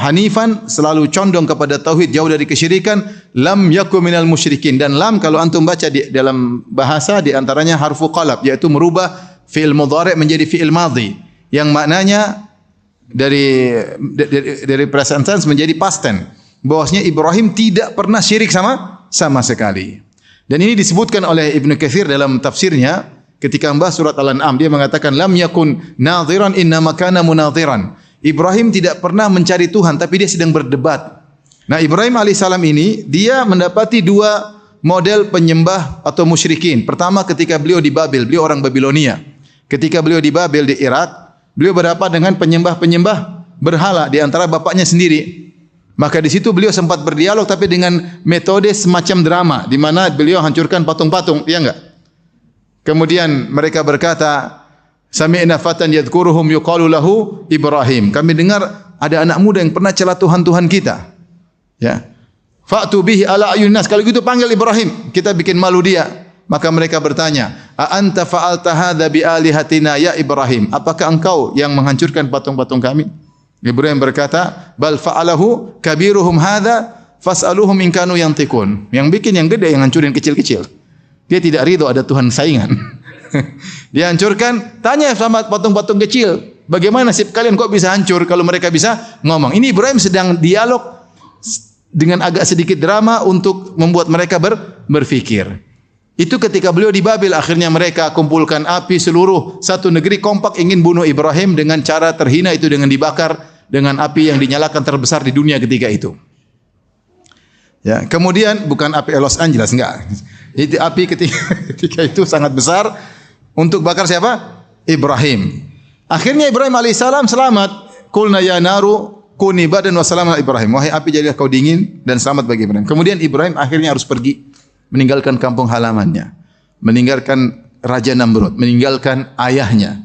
hanifan, selalu condong kepada tauhid, jauh dari kesyirikan. Lam yakum minal musyrikin. Dan lam kalau antum baca di dalam bahasa di antaranya harfu qalab, yaitu merubah fi'il mudhari' menjadi fi'il madhi, yang maknanya dari present tense menjadi past tense. Bahwasanya Ibrahim tidak pernah syirik sama sekali. Dan ini disebutkan oleh Ibnu Katsir dalam tafsirnya ketika membahas surat Al-An'am. Dia mengatakan lam yakun nadhiran innama kana munadhiran. Ibrahim tidak pernah mencari Tuhan, tapi dia sedang berdebat. Nah, Ibrahim alaihissalam ini dia mendapati dua model penyembah atau musyrikin. Pertama ketika beliau di Babel, beliau orang Babilonia. Ketika beliau di Babel di Irak, beliau berhadapan dengan penyembah-penyembah berhala di antara bapaknya sendiri. Maka di situ beliau sempat berdialog tapi dengan metode semacam drama di mana beliau hancurkan patung-patung, iya enggak? Kemudian mereka berkata, "Sami'na fatan yadhkuruhum yuqalu lahu Ibrahim." Kami dengar ada anak muda yang pernah celah Tuhan-Tuhan kita. Ya. Fa'tu bihi ala ayunin nas. Kalau gitu panggil Ibrahim, kita bikin malu dia. Maka mereka bertanya, "A anta fa'alta hadza bi alihatina ya Ibrahim?" Apakah engkau yang menghancurkan patung-patung kami? Ibrahim berkata, "Bal fa'alahu kabiruhum hadza fas'aluhum in kanu yantiqun." Yang bikin yang gede, yang hancurin kecil-kecil. Dia tidak ridho ada Tuhan saingan. Dia hancurkan, tanya sama patung-patung kecil, bagaimana nasib kalian kok bisa hancur kalau mereka bisa ngomong. Ini Ibrahim sedang dialog dengan agak sedikit drama untuk membuat mereka berpikir. Itu ketika beliau di Babel, akhirnya mereka kumpulkan api, seluruh satu negeri kompak ingin bunuh Ibrahim dengan cara terhina, itu dengan dibakar dengan api yang dinyalakan terbesar di dunia ketika itu. Ya, kemudian bukan api Los Angeles, enggak. Itu api ketika itu sangat besar untuk bakar siapa? Ibrahim. Akhirnya Ibrahim alaihissalam selamat. Qulna ya naru kuni badan wa salaman Ibrahim. Wahai api, jadilah kau dingin dan selamat bagi Ibrahim. Kemudian Ibrahim akhirnya harus pergi, meninggalkan kampung halamannya, meninggalkan Raja Namrud, meninggalkan ayahnya,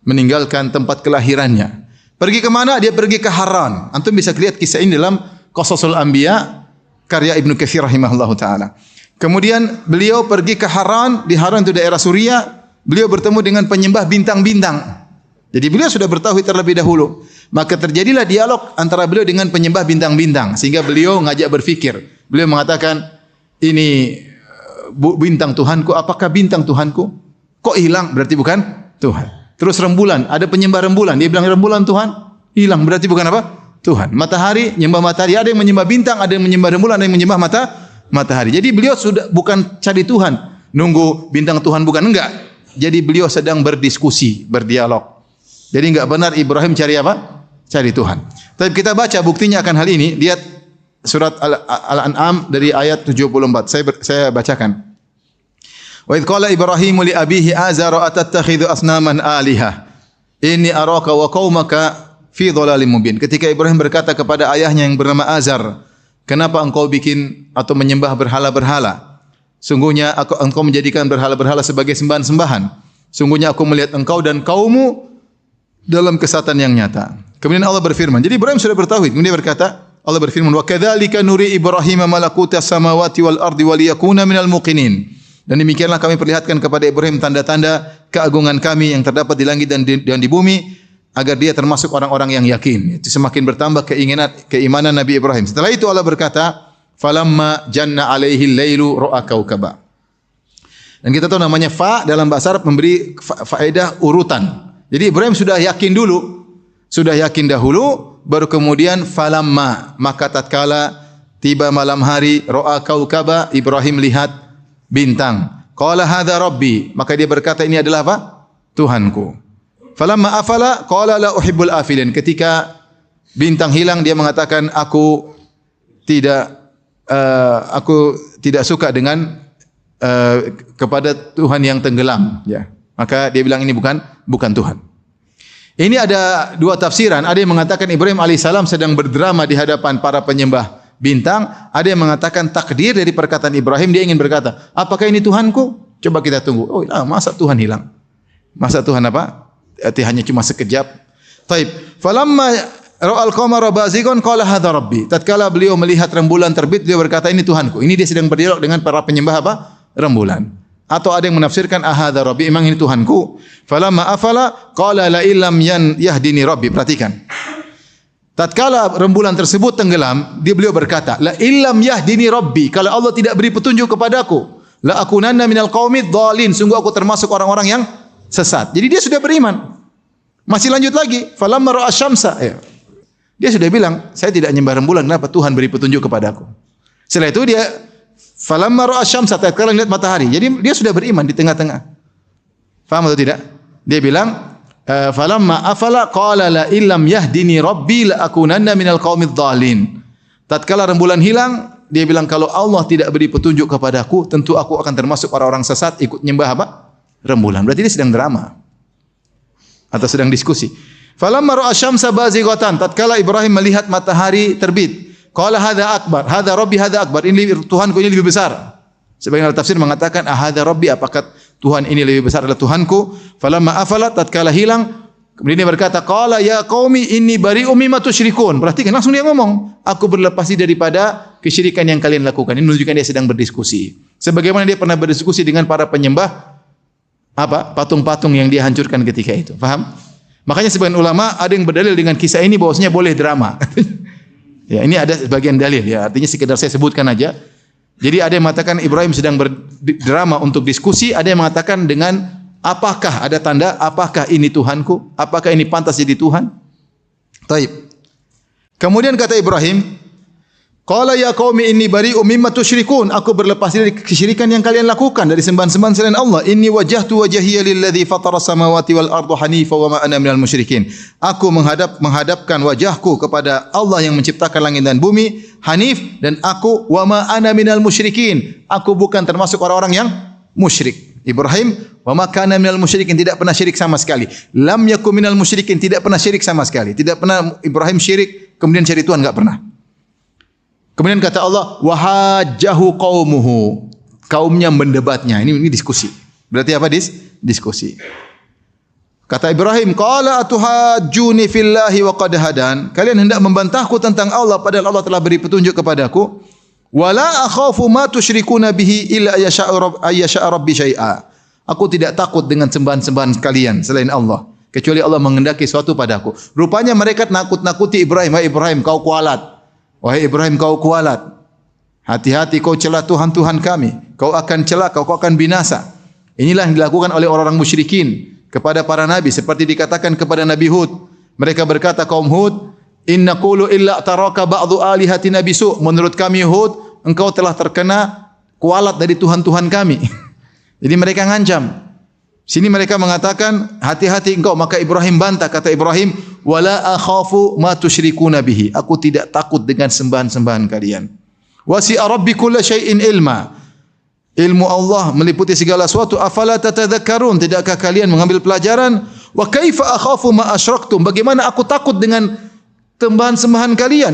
meninggalkan tempat kelahirannya. Pergi ke mana? Dia pergi ke Haran. Antum bisa lihat kisah ini dalam Qasasul Anbiya karya Ibnu Katsir rahimahullahu taala. Kemudian beliau pergi ke Haran, di Haran itu daerah Suria, beliau bertemu dengan penyembah bintang-bintang. Jadi beliau sudah bertauhid terlebih dahulu. Maka terjadilah dialog antara beliau dengan penyembah bintang-bintang sehingga beliau ngajak berfikir. Beliau mengatakan, "Ini bintang Tuhanku, apakah bintang Tuhanku? Kok hilang? Berarti bukan Tuhan." Terus rembulan, ada penyembah rembulan, dia bilang rembulan Tuhan, hilang, berarti bukan apa? Tuhan. Matahari, nyembah matahari, ada yang menyembah bintang, ada yang menyembah rembulan, ada yang menyembah matahari. Jadi beliau sudah bukan cari Tuhan, nunggu bintang Tuhan, bukan, enggak. Jadi beliau sedang berdiskusi, berdialog. Jadi enggak benar Ibrahim cari apa? Cari Tuhan. Tapi kita baca buktinya akan hal ini, lihat surat Al-An'am dari ayat 74. Saya bacakan. Wa idh qala Ibrahimu li abihi azara atattakhidhu asnaman aliha inni araka wa qaumaka fi dhalalim mubin. Ketika Ibrahim berkata kepada ayahnya yang bernama Azar, "Kenapa engkau bikin atau menyembah berhala-berhala? Sungguhnya engkau menjadikan berhala-berhala sebagai sembahan-sembahan. Sungguhnya aku melihat engkau dan kaummu dalam kesesatan yang nyata." Kemudian Allah berfirman. Jadi Ibrahim sudah bertauhid. Kemudian dia berkata, Allah berfirman, "Wa kadzalika nuri Ibrahim malakutas samawati wal ardi wa liyakuna minal muqinin." Dan demikianlah kami perlihatkan kepada Ibrahim tanda-tanda keagungan kami yang terdapat di langit dan di bumi agar dia termasuk orang-orang yang yakin. Itu semakin bertambah keimanan Nabi Ibrahim. Setelah itu Allah berkata, "Falamma janna alaihi al-lailu ra'a kaukaba." Dan kita tahu namanya fa dalam bahasa Arab memberi faedah urutan. Jadi Ibrahim sudah yakin dulu, sudah yakin dahulu, baru kemudian falamma, maka tatkala tiba malam hari, ra'a kaukaba, Ibrahim lihat bintang. Qala hadza rabbi, maka dia berkata ini adalah apa? Tuhanku. Falamma afala qala la uhibbul afilin. Ketika bintang hilang dia mengatakan aku tidak suka dengan kepada Tuhan yang tenggelam, ya. Maka dia bilang ini bukan Tuhan. Ini ada dua tafsiran. Ada yang mengatakan Ibrahim alaihissalam sedang berdrama di hadapan para penyembah bintang, ada yang mengatakan takdir dari perkataan Ibrahim, dia ingin berkata, apakah ini Tuhanku? Coba kita tunggu. Oh, masa Tuhan hilang? Masa Tuhan apa? Hanya cuma sekejap. Taib. Falamma ra'al qamara bazighun qala hadza rabbi. Tatkala beliau melihat rembulan terbit, beliau berkata ini Tuhanku. Ini dia sedang berdialog dengan para penyembah apa? Rembulan. Atau ada yang menafsirkan ahadza rabbi, memang ini Tuhanku. Falamma afala qala la illam yahdini rabbi. Perhatikan. Tatkala rembulan tersebut tenggelam, beliau berkata, la illam yahdini rabbi, kalau Allah tidak beri petunjuk kepadaku, la akunanna minal qaumid dhalin, sungguh aku termasuk orang-orang yang sesat. Jadi dia sudah beriman. Masih lanjut lagi, falamma ra'a syamsa. Dia sudah bilang, saya tidak nyembah rembulan, kenapa Tuhan beri petunjuk kepadaku? Setelah itu dia falamma ra'a syamsa, tatkala lihat matahari. Jadi dia sudah beriman di tengah-tengah. Faham atau tidak? Dia bilang, falamma afala qala la illam yahdini rabbi la akunanna minal qaumidh dhalin. Tatkala rembulan hilang, dia bilang kalau Allah tidak beri petunjuk kepadaku, tentu aku akan termasuk orang-orang sesat ikut nyembah apa? Rembulan. Berarti dia sedang drama atau sedang diskusi. Falamma ra'a syamsa bazighatan, tatkala Ibrahim melihat matahari terbit, qala hadza akbar, hadza rabbi hadza akbar. Ini Tuhanku, ini lebih besar. Sebagian tafsir mengatakan ahadha rabbi, apakah Tuhan ini lebih besar adalah Tuhanku. Falamma afalat, tatkala hilang, kemudian dia berkata, qala ya qaumi inni bari'um mimma tusyrikun. Perhatikan, langsung dia ngomong, aku berlepas diri daripada kesyirikan yang kalian lakukan. Ini menunjukkan dia sedang berdiskusi. Sebagaimana dia pernah berdiskusi dengan para penyembah patung-patung yang dia hancurkan ketika itu. Faham? Makanya sebagian ulama ada yang berdalil dengan kisah ini bahwasanya boleh drama. Ya, ini ada sebagian dalil ya. Artinya sekedar saya sebutkan aja. Jadi ada yang mengatakan Ibrahim sedang berdrama untuk diskusi, ada yang mengatakan dengan apakah ada tanda, apakah ini Tuhanku, apakah ini pantas jadi Tuhan? Taib. Kemudian kata Ibrahim, qala ya qaumi inni bari'um mimma tusyrikun, aku berlepas diri dari kesyirikan yang kalian lakukan dari sembahan-sembahan selain Allah. Inni wajjahtu wajhiya lilladzi fatara samawati wal arda hanifa wa ma ana minal musyrikin. Aku menghadapkan wajahku kepada Allah yang menciptakan langit dan bumi, hanif, dan aku wa ma ana minal musyrikin. Aku bukan termasuk orang-orang yang musyrik. Ibrahim wa ma kana minal musyrikin, tidak pernah syirik sama sekali. Lam yakun minal musyrikin, tidak pernah syirik sama sekali. Tidak pernah Ibrahim syirik kemudian cari Tuhan, enggak pernah. Kemudian kata Allah, wahajjahu qaumuhu, kaumnya mendebatnya. Ini diskusi. Berarti apa diskusi. Kata Ibrahim, qala atuhajjuni fillahi wa qad hadan. Kalian hendak membantahku tentang Allah padahal Allah telah beri petunjuk kepadaku. Wala akhafu ma tusyrikuna bihi illa ayyasha rabbi syai'a. Aku tidak takut dengan sembahan-sembahan kalian selain Allah, kecuali Allah menghendaki sesuatu padaku. Rupanya mereka nakut-nakuti Ibrahim, "Hai Ibrahim, kau kualat. Wahai Ibrahim, kau kualat. Hati-hati kau celah Tuhan-Tuhan kami. Kau akan celaka, kau akan binasa." Inilah yang dilakukan oleh orang-orang musyrikin kepada para nabi, seperti dikatakan kepada Nabi Hud. Mereka berkata, kaum Hud, "Inna qulu illa taraka ba'du alihatina bisu." Menurut kami Hud, engkau telah terkena kualat dari Tuhan-Tuhan kami. Jadi mereka ngancam. Sini mereka mengatakan, hati-hati engkau. Maka Ibrahim bantah, kata Ibrahim, wala akhafu ma tusyrikuna bihi. Aku tidak takut dengan sembahan-sembahan kalian. Wasi'a rabbi kulla syai'in ilma. Ilmu Allah meliputi segala sesuatu. Afala tatadzakkarun? Tidakkah kalian mengambil pelajaran? Wa kaifa akhafu ma asyraktum? Bagaimana aku takut dengan sembahan-sembahan kalian?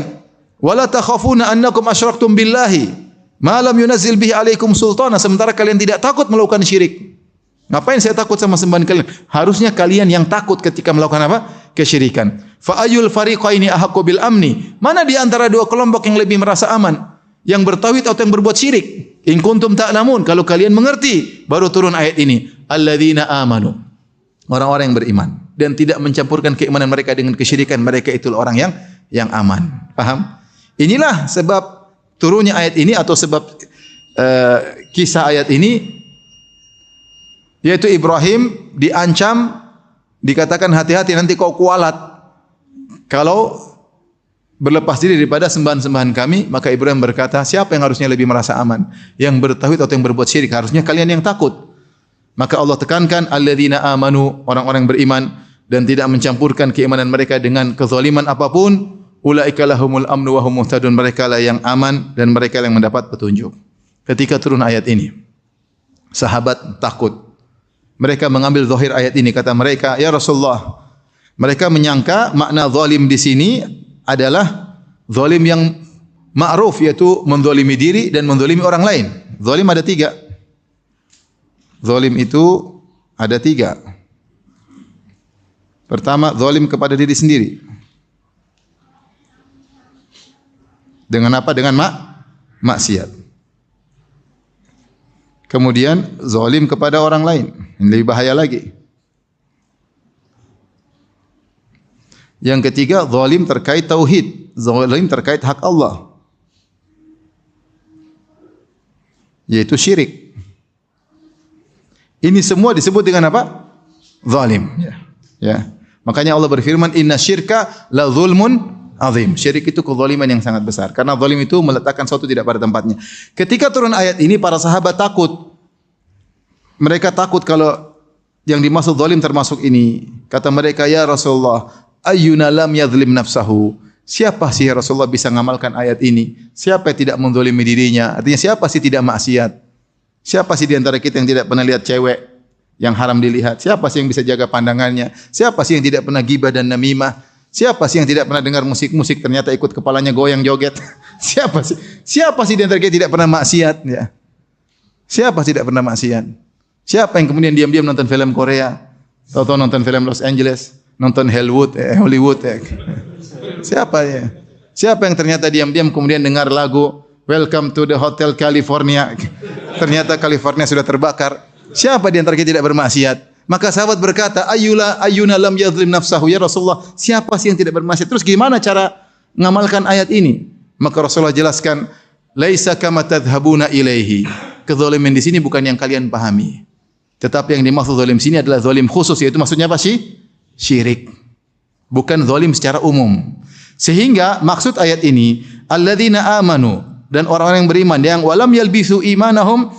Wala takhafuna annakum asyraktum billahi ma lam yunazzil bihi alaikum sultana. Sementara kalian tidak takut melakukan syirik. Ngapain saya takut sama sembahan kalian? Harusnya kalian yang takut ketika melakukan apa? Kesyirikan. Fa ayyul fariqaini ahaqqu bil amni? Mana di antara dua kelompok yang lebih merasa aman? Yang bertauhid atau yang berbuat syirik? In kuntum ta'lamun, kalau kalian mengerti, baru turun ayat ini. Alladzina amanu. Orang-orang yang beriman dan tidak mencampurkan keimanan mereka dengan kesyirikan, mereka itulah orang yang aman. Paham? Inilah sebab turunnya ayat ini atau sebab kisah ayat ini, yaitu Ibrahim diancam, dikatakan hati-hati nanti kau kualat kalau berlepas diri daripada sembahan-sembahan kami. Maka Ibrahim berkata, siapa yang harusnya lebih merasa aman? Yang bertauhid atau yang berbuat syirik? Harusnya kalian yang takut. Maka Allah tekankan, alladzina amanu, orang-orang beriman dan tidak mencampurkan keimanan mereka dengan kezaliman apapun. Ulaika lahumul amnu wa hum muhtadun. Mereka lah yang aman dan mereka yang mendapat petunjuk. Ketika turun ayat ini, sahabat takut. Mereka mengambil zahir ayat ini, kata mereka, ya Rasulullah, mereka menyangka makna zalim di sini adalah zalim yang ma'ruf, yaitu menzalimi diri dan menzalimi orang lain. Zalim ada tiga. Zalim itu ada tiga. Pertama, zalim kepada diri sendiri. Dengan apa? Dengan maksiat. Kemudian zalim kepada orang lain. Ini lebih bahaya lagi. Yang ketiga, zalim terkait tauhid, zalim terkait hak Allah, yaitu syirik. Ini semua disebut dengan apa? Zalim. Ya. Makanya Allah berfirman, inna syirka la zulmun azim. Syirik itu kezaliman yang sangat besar. Karena zalim itu meletakkan sesuatu tidak pada tempatnya. Ketika turun ayat ini, para sahabat takut. Mereka takut kalau yang dimaksud zalim termasuk ini. Kata mereka, ya Rasulullah, ayyuna lam yadhlim nafsahu. Siapa sih ya Rasulullah bisa mengamalkan ayat ini? Siapa yang tidak menzalimi dirinya? Artinya siapa sih tidak maksiat? Siapa sih di antara kita yang tidak pernah lihat cewek yang haram dilihat? Siapa sih yang bisa jaga pandangannya? Siapa sih yang tidak pernah gibah dan namimah? Siapa sih yang tidak pernah dengar musik-musik ternyata ikut kepalanya goyang joget? Siapa sih? Siapa sih di antara kita tidak pernah maksiat? Ya. Siapa tidak pernah maksiat? Siapa yang kemudian diam-diam nonton film Korea? Atau nonton film Los Angeles? Nonton Hollywood? Ya. Siapa ya? Siapa yang ternyata diam-diam kemudian dengar lagu Welcome to the Hotel California? Ternyata California sudah terbakar. Siapa di antara kita tidak bermaksiat? Maka sahabat berkata, ayyuna lam yadhlim nafsahu ya Rasulullah. Siapa sih yang tidak bermaksiat? Terus gimana cara mengamalkan ayat ini? Maka Rasulullah jelaskan, laisa kama tadhhabuna ilaihi. Kezaliman di sini bukan yang kalian pahami. Tetapi yang dimaksud zalim sini adalah zalim khusus, yaitu maksudnya apa sih? Syirik. Bukan zalim secara umum. Sehingga maksud ayat ini, alladzina amanu, dan orang-orang yang beriman yang walam yalbisu imanahum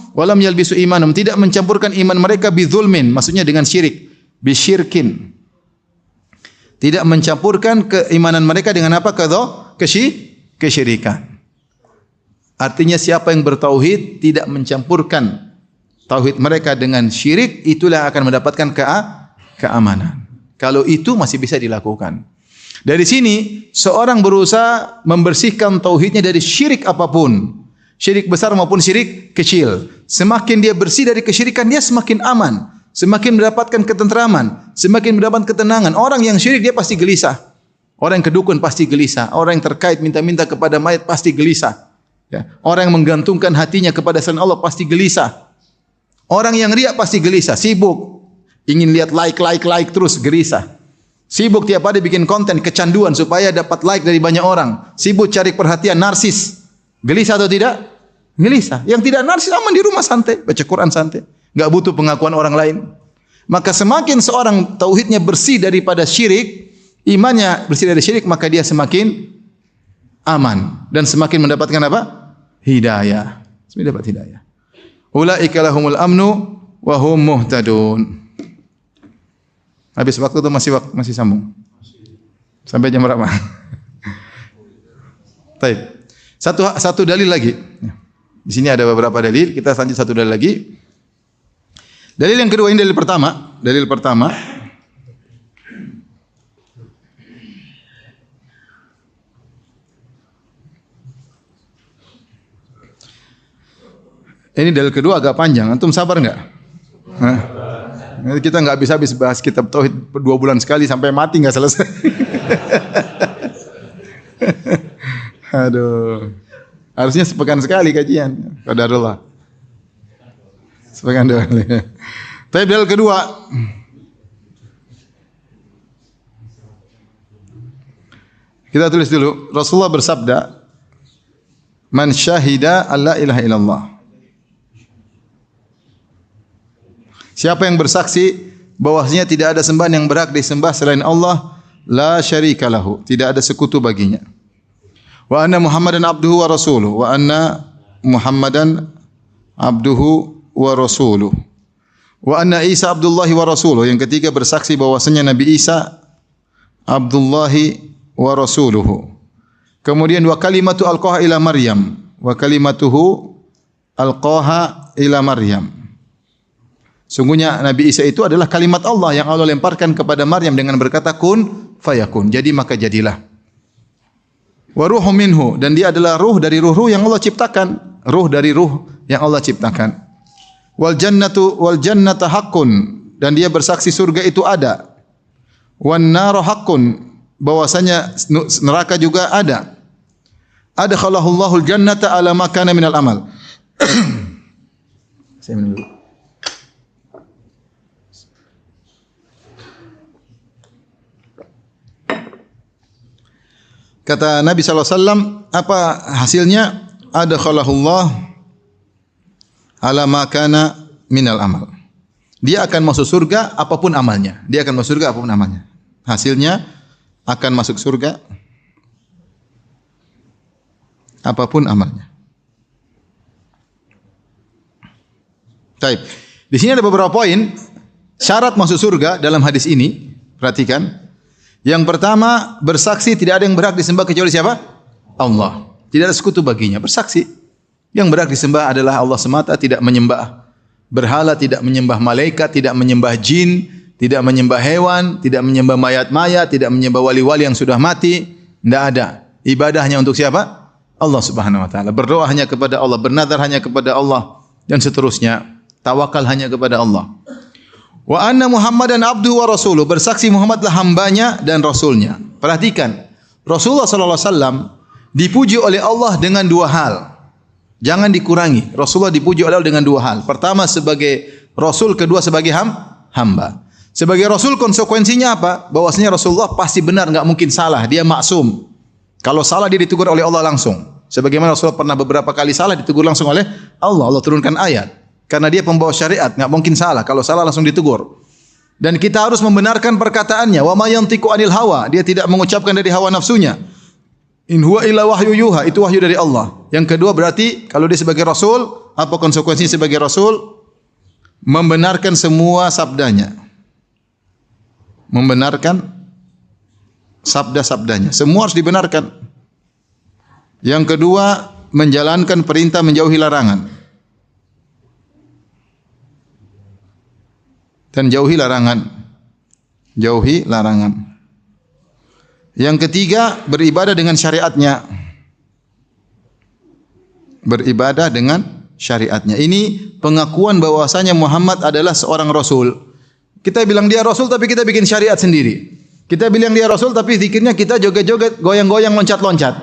tidak mencampurkan iman mereka bizulmin, maksudnya dengan syirik, bisyirkin. Tidak mencampurkan keimanan mereka dengan apa? Kesyirikan. Artinya siapa yang bertauhid tidak mencampurkan tauhid mereka dengan syirik, itulah yang akan mendapatkan keamanan. Kalau itu masih bisa dilakukan. Dari sini seorang berusaha membersihkan tauhidnya dari syirik apapun, syirik besar maupun syirik kecil. Semakin dia bersih dari kesyirikan, dia semakin aman, semakin mendapatkan ketentraman, semakin mendapat ketenangan. Orang yang syirik dia pasti gelisah. Orang yang kedukun pasti gelisah. Orang yang terkait minta-minta kepada mayat pasti gelisah. Ya. Orang yang menggantungkan hatinya kepada selain Allah pasti gelisah. Orang yang riya pasti gelisah, sibuk, ingin lihat like terus, gelisah. Sibuk tiap hari bikin konten, kecanduan supaya dapat like dari banyak orang. Sibuk cari perhatian, narsis. Gelisah atau tidak? Gelisah. Yang tidak narsis aman di rumah santai, baca Quran santai, enggak butuh pengakuan orang lain. Maka semakin seorang tauhidnya bersih daripada syirik, imannya bersih dari syirik, maka dia semakin aman dan semakin mendapatkan apa? Hidayah. Semakin dapat hidayah. Ulaika lahumul amnu wa hum muhtadun. Habis waktu itu masih sambung. Sampai jam berapa? Baik. Satu dalil lagi. Di sini ada beberapa dalil, kita lanjut satu dalil lagi. Dalil yang kedua ini dalil pertama. Dalil pertama. Ini dalil kedua agak panjang. Antum sabar enggak? Hah? Kita enggak habis bahas kitab tauhid 2 bulan sekali sampai mati enggak selesai. Aduh. Harusnya sepekan sekali kajian. Qadarullah. Sepekan doang. Tapi dalil kedua. Kita tulis dulu. Rasulullah bersabda, "Man syahida alla ilaha illallah." Siapa yang bersaksi bahwasanya tidak ada sembahan yang berhak disembah selain Allah, la syarika lahu, tidak ada sekutu baginya. Wa anna Muhammadan abduhu wa rasuluh, wa anna Muhammadan abduhu wa rasuluh. Wa anna Isa abdullahi wa rasuluh. Yang ketiga bersaksi bahwasanya Nabi Isa abdullahi wa rasuluhu. Kemudian wa kalimatu alqaha ila Maryam, wa kalimatuhu alqaha ila Maryam. Sungguhnya Nabi Isa itu adalah kalimat Allah yang Allah lemparkan kepada Maryam dengan berkata kun fayakun. Jadi maka jadilah. Wa ruhum minhu, dan dia adalah ruh dari ruh-ruh yang Allah ciptakan, ruh dari ruh yang Allah ciptakan. Wal jannatu haqqun, dan dia bersaksi surga itu ada. Wan naru haqqun, bahwasanya neraka juga ada. Adkhalahu Allahul jannata ala ma kana minal amal. Saya minum dulu. Kata Nabi SAW, apa hasilnya? Adkhalahullah ala ma kana minal amal. Dia akan masuk surga apapun amalnya. Dia akan masuk surga apapun amalnya. Hasilnya akan masuk surga apapun amalnya. Baik. Di sini ada beberapa poin syarat masuk surga dalam hadis ini, perhatikan. Yang pertama, bersaksi tidak ada yang berhak disembah kecuali siapa? Allah. Tidak ada sekutu baginya. Bersaksi. Yang berhak disembah adalah Allah semata, tidak menyembah berhala, tidak menyembah malaikat, tidak menyembah jin, tidak menyembah hewan, tidak menyembah mayat-mayat, tidak menyembah wali-wali yang sudah mati. Tidak ada. Ibadahnya untuk siapa? Allah Subhanahu wa taala. Berdoa hanya kepada Allah, bernazar hanya kepada Allah dan seterusnya. Tawakal hanya kepada Allah. Wa anna Muhammadan abduhu wa rasuluh, bersaksi Muhammadlah hambanya dan rasulnya. Perhatikan, Rasulullah sallallahu alaihi wasallam dipuji oleh Allah dengan dua hal. Jangan dikurangi. Rasulullah dipuji oleh Allah dengan dua hal. Pertama sebagai rasul, kedua sebagai hamba. Sebagai rasul konsekuensinya apa? Bahwasanya Rasulullah pasti benar, enggak mungkin salah. Dia maksum. Kalau salah dia ditegur oleh Allah langsung. Sebagaimana Rasulullah pernah beberapa kali salah ditegur langsung oleh Allah. Allah turunkan ayat. Karena dia pembawa syariat, enggak mungkin salah. Kalau salah langsung ditegur. Dan kita harus membenarkan perkataannya. Wa ma yantiqu anil hawa. Dia tidak mengucapkan dari hawa nafsunya. In huwa illa wahyu yuha. Itu wahyu dari Allah. Yang kedua berarti kalau dia sebagai rasul, apa konsekuensinya sebagai rasul? Membenarkan semua sabdanya. Membenarkan sabda-sabdanya. Semua harus dibenarkan. Yang kedua, menjalankan perintah menjauhi larangan. Dan jauhi larangan. Jauhi larangan. Yang ketiga, beribadah dengan syariatnya. Beribadah dengan syariatnya. Ini pengakuan bahwasanya Muhammad adalah seorang rasul. Kita bilang dia rasul tapi kita bikin syariat sendiri. Kita bilang dia rasul tapi zikirnya kita joget-joget, goyang-goyang, loncat-loncat.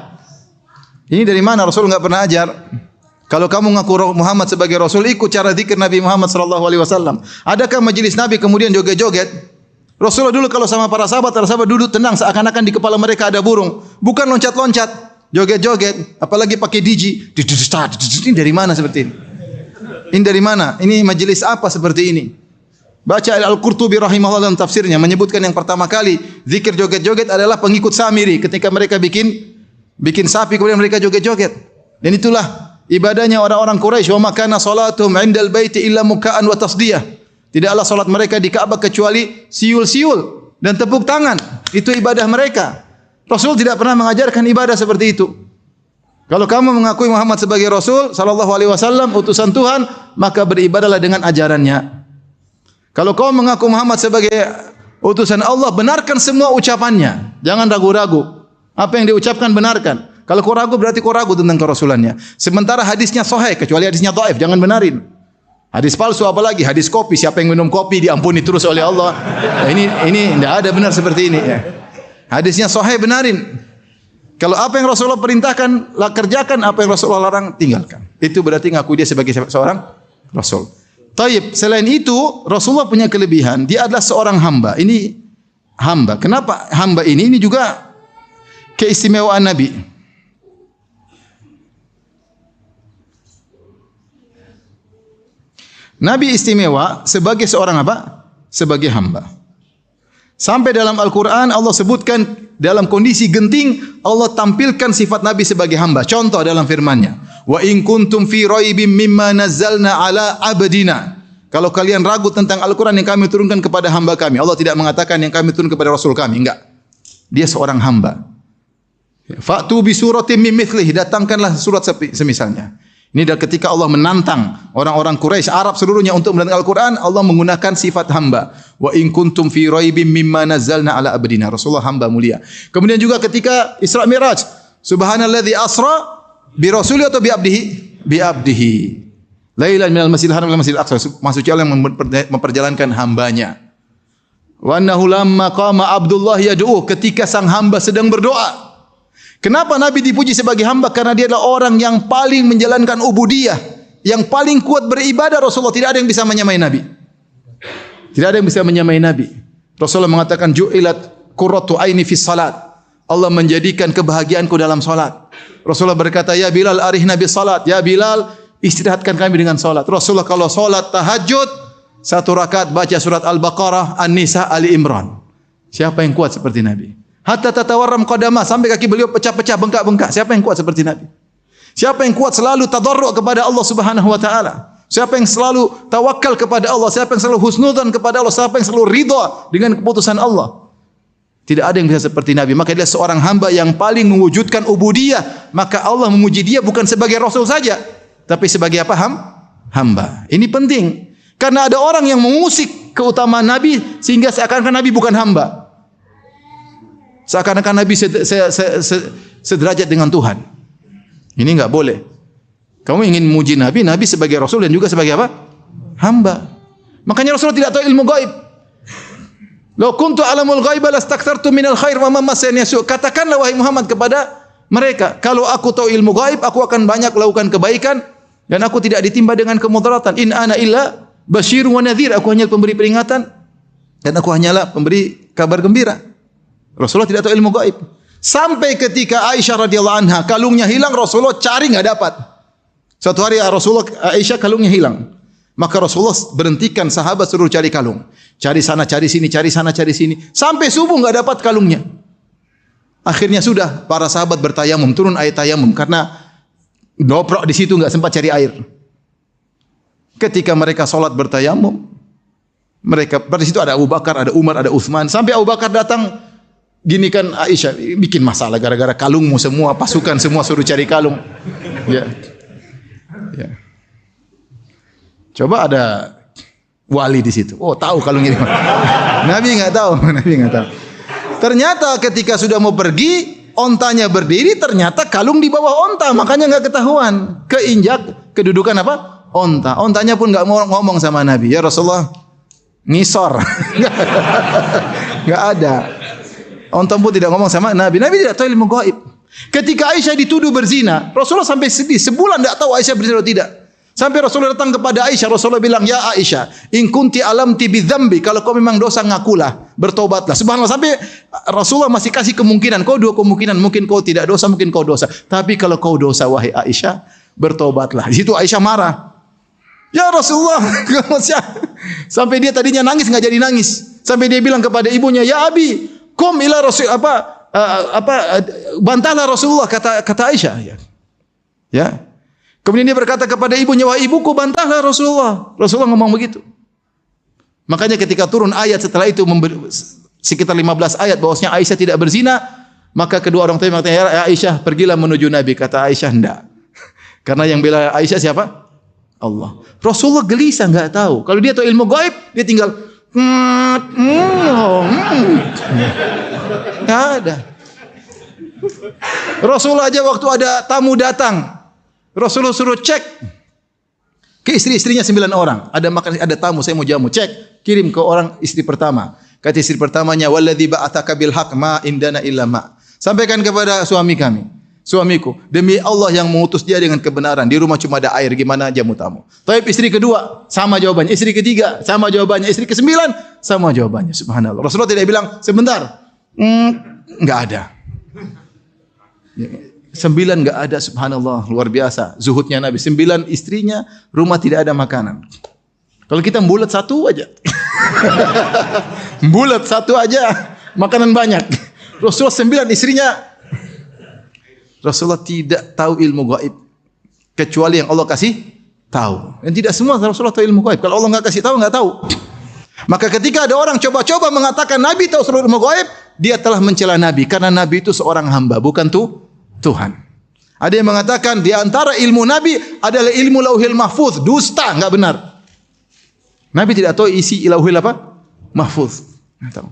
Ini dari mana? Rasul enggak pernah ajar. Kalau kamu ngaku Muhammad sebagai rasul, ikut cara zikir Nabi Muhammad sallallahu alaihi wasallam. Adakah majelis Nabi kemudian joget-joget? Rasulullah dulu kalau sama para sahabat duduk tenang seakan-akan di kepala mereka ada burung. Bukan loncat-loncat, joget-joget, apalagi pakai DJ. Ini dari mana seperti ini? Ini dari mana? Ini majelis apa seperti ini? Baca Al-Qurtubi rahimahullah dalam tafsirnya menyebutkan yang pertama kali zikir joget-joget adalah pengikut Samiri ketika mereka bikin sapi kemudian mereka joget-joget. Dan itulah ibadahnya orang-orang Quraisy. Wa makana salatuhum 'indal baiti illa muka'an wa tasdiyah. Tidaklah salat mereka di Ka'bah kecuali siul-siul dan tepuk tangan. Itu ibadah mereka. Rasul tidak pernah mengajarkan ibadah seperti itu. Kalau kamu mengakui Muhammad sebagai Rasul sallallahu alaihi wasallam utusan Tuhan, maka beribadahlah dengan ajarannya. Kalau kau mengaku Muhammad sebagai utusan Allah, benarkan semua ucapannya. Jangan ragu-ragu. Apa yang diucapkan benarkan. Kalau kau ragu berarti kau ragu tentang kerasulannya. Sementara hadisnya sahih, kecuali hadisnya dhaif, jangan benarin. Hadis palsu apalagi, hadis kopi, siapa yang minum kopi diampuni terus oleh Allah. Nah, ini tidak ada benar seperti ini. Ya. Hadisnya sahih, benarin. Kalau apa yang Rasulullah perintahkan, kerjakan, apa yang Rasulullah larang, tinggalkan. Itu berarti ngaku dia sebagai seorang Rasul. Taib, selain itu Rasulullah punya kelebihan, dia adalah seorang hamba. Ini hamba. Kenapa hamba ini? Ini juga keistimewaan Nabi. Nabi istimewa sebagai seorang apa? Sebagai hamba. Sampai dalam Al-Quran Allah sebutkan dalam kondisi genting Allah tampilkan sifat Nabi sebagai hamba. Contoh dalam firman-Nya, wa in kuntum fi raibim mimma nazzalna ala abdina. Kalau kalian ragu tentang Al-Quran yang kami turunkan kepada hamba kami, Allah tidak mengatakan yang kami turunkan kepada Rasul kami, enggak. Dia seorang hamba. Fa'tu bi suratin min mithlih, datangkanlah surat semisalnya. Ini adalah ketika Allah menantang orang-orang Quraisy, Arab seluruhnya untuk mendatangkan Al-Quran, Allah menggunakan sifat hamba. Wa in kuntum fi raibim mimma nazzalna ala abdina. Rasulullah hamba mulia. Kemudian juga ketika Isra Mi'raj, subhanalladzi asra bi rasuli atau bi abdihi? Bi abdihi. Lailan minal masjidil haram ila masjidil aqsa. Maksudnya Allah yang memperjalankan hambanya. Wa annahu lamma qama Abdullah yad'u, ketika sang hamba sedang berdoa. Kenapa Nabi dipuji sebagai hamba? Karena dia adalah orang yang paling menjalankan ubudiyah, yang paling kuat beribadah. Rasulullah tidak ada yang bisa menyamai Nabi. Tidak ada yang bisa menyamai Nabi. Rasulullah mengatakan ju'ilat qurratu aini fis salat. Allah menjadikan kebahagiaanku dalam salat. Rasulullah berkata, ya Bilal arihna bis salat. Ya Bilal, istirahatkan kami dengan salat. Rasulullah kalau salat tahajud, satu rakaat baca surat Al-Baqarah, An-Nisa, Ali Imran. Siapa yang kuat seperti Nabi? Hatta tatawarram qadamah, sampai kaki beliau pecah-pecah, bengkak-bengkak. Siapa yang kuat seperti Nabi? Siapa yang kuat selalu tadarru' kepada Allah Subhanahu wa taala? Siapa yang selalu tawakal kepada Allah, siapa yang selalu husnudzan kepada Allah, siapa yang selalu ridha dengan keputusan Allah. Tidak ada yang bisa seperti Nabi. Maka dia seorang hamba yang paling mewujudkan ubudiyah. Maka Allah memuji dia bukan sebagai Rasul saja, tapi sebagai apa? Hamba. Ini penting. Karena ada orang yang mengusik keutamaan Nabi sehingga seakan-akan Nabi bukan hamba. Seakan-akan Nabi sederajat dengan Tuhan. Ini enggak boleh. Kamu ingin memuji Nabi, Nabi sebagai Rasul dan juga sebagai apa? Hamba. Makanya Rasul tidak tahu ilmu gaib. Lau kuntu alamul ghaiba lastakthartu minal khair wa ma massani su'. Katakanlah wahai Muhammad kepada mereka, kalau aku tahu ilmu gaib, aku akan banyak lakukan kebaikan dan aku tidak ditimpa dengan kemudaratan. In ana illa basyirun wa nadhir. Aku hanya pemberi peringatan dan aku hanyalah pemberi kabar gembira. Rasulullah tidak tahu ilmu gaib. Sampai ketika Aisyah radhiyallahu anha kalungnya hilang, Rasulullah cari enggak dapat. Suatu hari Rasulullah Aisyah kalungnya hilang. Maka Rasulullah berhentikan sahabat suruh cari kalung. Cari sana, cari sini, cari sana, cari sini. Sampai subuh enggak dapat kalungnya. Akhirnya sudah para sahabat bertayamum, turun ayat tayamum karena doprok di situ enggak sempat cari air. Ketika mereka salat bertayamum, mereka pada situ ada Abu Bakar, ada Umar, ada Utsman. Sampai Abu Bakar datang, gini kan Aisyah bikin masalah gara-gara kalungmu semua, pasukan semua suruh cari kalung. Ya. Ya. Coba ada wali di situ. Oh, tahu kalungnya di mana. Nabi enggak tahu, Nabi enggak tahu. Ternyata ketika sudah mau pergi, ontanya berdiri, ternyata kalung di bawah onta, makanya enggak ketahuan. Keinjak kedudukan apa? Onta. Ontanya pun enggak mau ngomong sama Nabi. Ya Rasulullah, ngisor. Enggak ada. Onta pun tidak ngomong sama Nabi. Nabi tidak tahu ilmu gaib. Ketika Aisyah dituduh berzina, Rasulullah sampai sedih. Sebulan tidak tahu Aisyah berzina atau tidak. Sampai Rasulullah datang kepada Aisyah, Rasulullah bilang, "Ya Aisyah, in kunti alamti bidzambi, kalau kau memang dosa ngakulah, bertobatlah." Subhanallah, sampai Rasulullah masih kasih kemungkinan, kau dua kemungkinan, mungkin kau tidak dosa, mungkin kau dosa. Tapi kalau kau dosa wahai Aisyah, bertobatlah. Di situ Aisyah marah. Ya Rasulullah, sampai dia tadinya nangis enggak jadi nangis. Sampai dia bilang kepada ibunya, "Ya Abi, kum ila Rasul bantahlah Rasulullah," kata Aisyah. Ya. Kemudian dia berkata kepada ibunya, "Wahai ibuku, bantahlah Rasulullah." Rasulullah ngomong begitu. Makanya ketika turun ayat setelah itu sekitar 15 ayat bahwasanya Aisyah tidak berzina, maka kedua orang tuanya mengatakan, "Ya Aisyah, pergilah menuju Nabi." Kata Aisyah, "Enggak." Karena yang bela Aisyah siapa? Allah. Rasulullah gelisah enggak tahu. Kalau dia tahu ilmu gaib, dia tinggal enggak ada. Rasulullah aja waktu ada tamu datang, Rasulullah suruh cek ke istri-istrinya 9 orang. Ada makan, ada tamu, saya mau jamu. Cek, kirim ke orang istri pertama. Kata istri pertamanya, "Walladzi ba'atsaka bil haqq ma indana illa ma." Sampaikan kepada suami kami, suamiku, demi Allah yang mengutus dia dengan kebenaran, di rumah cuma ada air, gimana jamu tamu. Tapi istri kedua, sama jawabannya. Istri ketiga, sama jawabannya. Istri ke-9, sama jawabannya. Subhanallah. Rasulullah tidak bilang, "Sebentar." Enggak ada. 9 enggak ada, subhanallah, luar biasa zuhudnya Nabi. 9 istrinya, rumah tidak ada makanan. Kalau kita bulat satu aja. Bulat satu aja, makanan banyak. Rasulullah 9 istrinya. Rasulullah tidak tahu ilmu gaib kecuali yang Allah kasih tahu. Dan tidak semua Rasulullah tahu ilmu gaib. Kalau Allah enggak kasih tahu, enggak tahu. Maka ketika ada orang coba-coba mengatakan Nabi tahu seluruh ilmu gaib, dia telah mencela Nabi karena Nabi itu seorang hamba, bukan Tuhan. Ada yang mengatakan di antara ilmu Nabi adalah ilmu Lauhil Mahfuz, dusta, enggak benar. Nabi tidak tahu isi Lauhil apa? Mahfuz. Enggak tahu.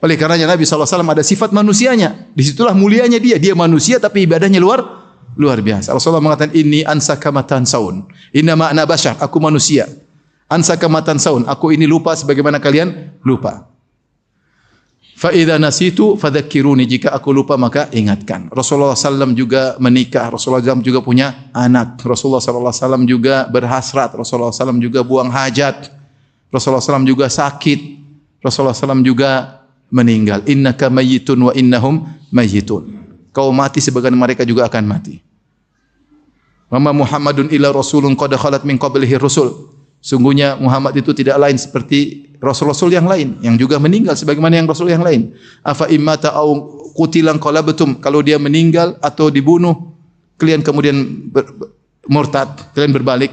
Oleh karenanya Nabi SAW ada sifat manusianya. Disitulah mulianya dia. Dia manusia tapi ibadahnya luar biasa. Rasulullah mengatakan, "Inni ansaka matan saun. Innama ana bashar." Aku manusia. Ansaka matan saun. Aku ini lupa sebagaimana kalian lupa. Fa idza nasitu fadzakkiruni, jika aku lupa maka ingatkan. Rasulullah SAW juga menikah, Rasulullah SAW juga punya anak, Rasulullah SAW juga berhasrat, Rasulullah SAW juga buang hajat, Rasulullah SAW juga sakit, Rasulullah SAW juga meninggal. Innaka mayyitun wa innahum mayyitun. Kau mati sebagaimana mereka juga akan mati. Wa ma Muhammadun illa rasulun qad khalat min qablihi rusul. Sungguhnya Muhammad itu tidak lain seperti rasul-rasul yang lain yang juga meninggal sebagaimana yang rasul yang lain. Afa immata au qutilan qalabtum, kalau dia meninggal atau dibunuh kalian kemudian murtad, kalian berbalik.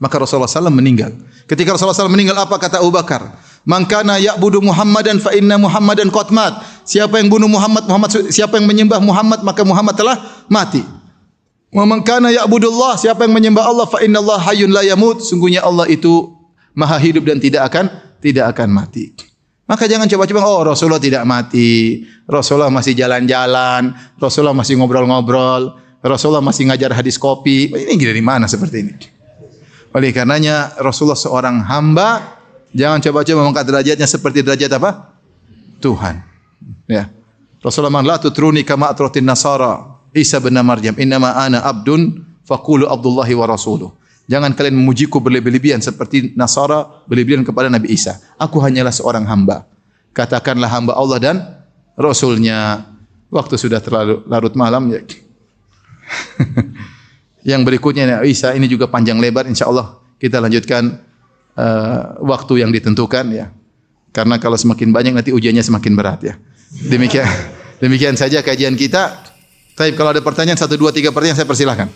Maka Rasulullah SAW meninggal. Ketika Rasulullah SAW meninggal, apa kata Abu Bakar? Man kana ya'budu Muhammadan fa inna Muhammadan qad mat. Siapa yang bunuh Muhammad, siapa yang menyembah Muhammad, maka Muhammad telah mati. Wa man kana ya'budullah, siapa yang menyembah Allah, fa innallaha hayyun la yamut. Sungguhnya Allah itu maha hidup dan tidak akan mati. Maka jangan coba-coba, oh Rasulullah tidak mati, Rasulullah masih jalan-jalan, Rasulullah masih ngobrol-ngobrol, Rasulullah masih ngajar hadis kopi. Ini dari mana seperti ini? Oleh karenanya Rasulullah seorang hamba, jangan coba-coba mengangkat derajatnya seperti derajat apa? Tuhan. Ya. Rasulullah la tutruni kama atratin nasara Isa bin Maryam, innama ana abdun faqulu Abdullahi wa rasuluh. Jangan kalian memujiku berlebih-lebihan seperti Nasara berlebihan kepada Nabi Isa. Aku hanyalah seorang hamba. Katakanlah hamba Allah dan Rasulnya. Waktu sudah terlalu larut malam ya. Yang berikutnya Isa ini juga panjang lebar, insyaallah kita lanjutkan waktu yang ditentukan ya. Karena kalau semakin banyak nanti ujiannya semakin berat ya. Demikian saja kajian kita. Baik, kalau ada pertanyaan 1 2 3 pertanyaan saya persilahkan.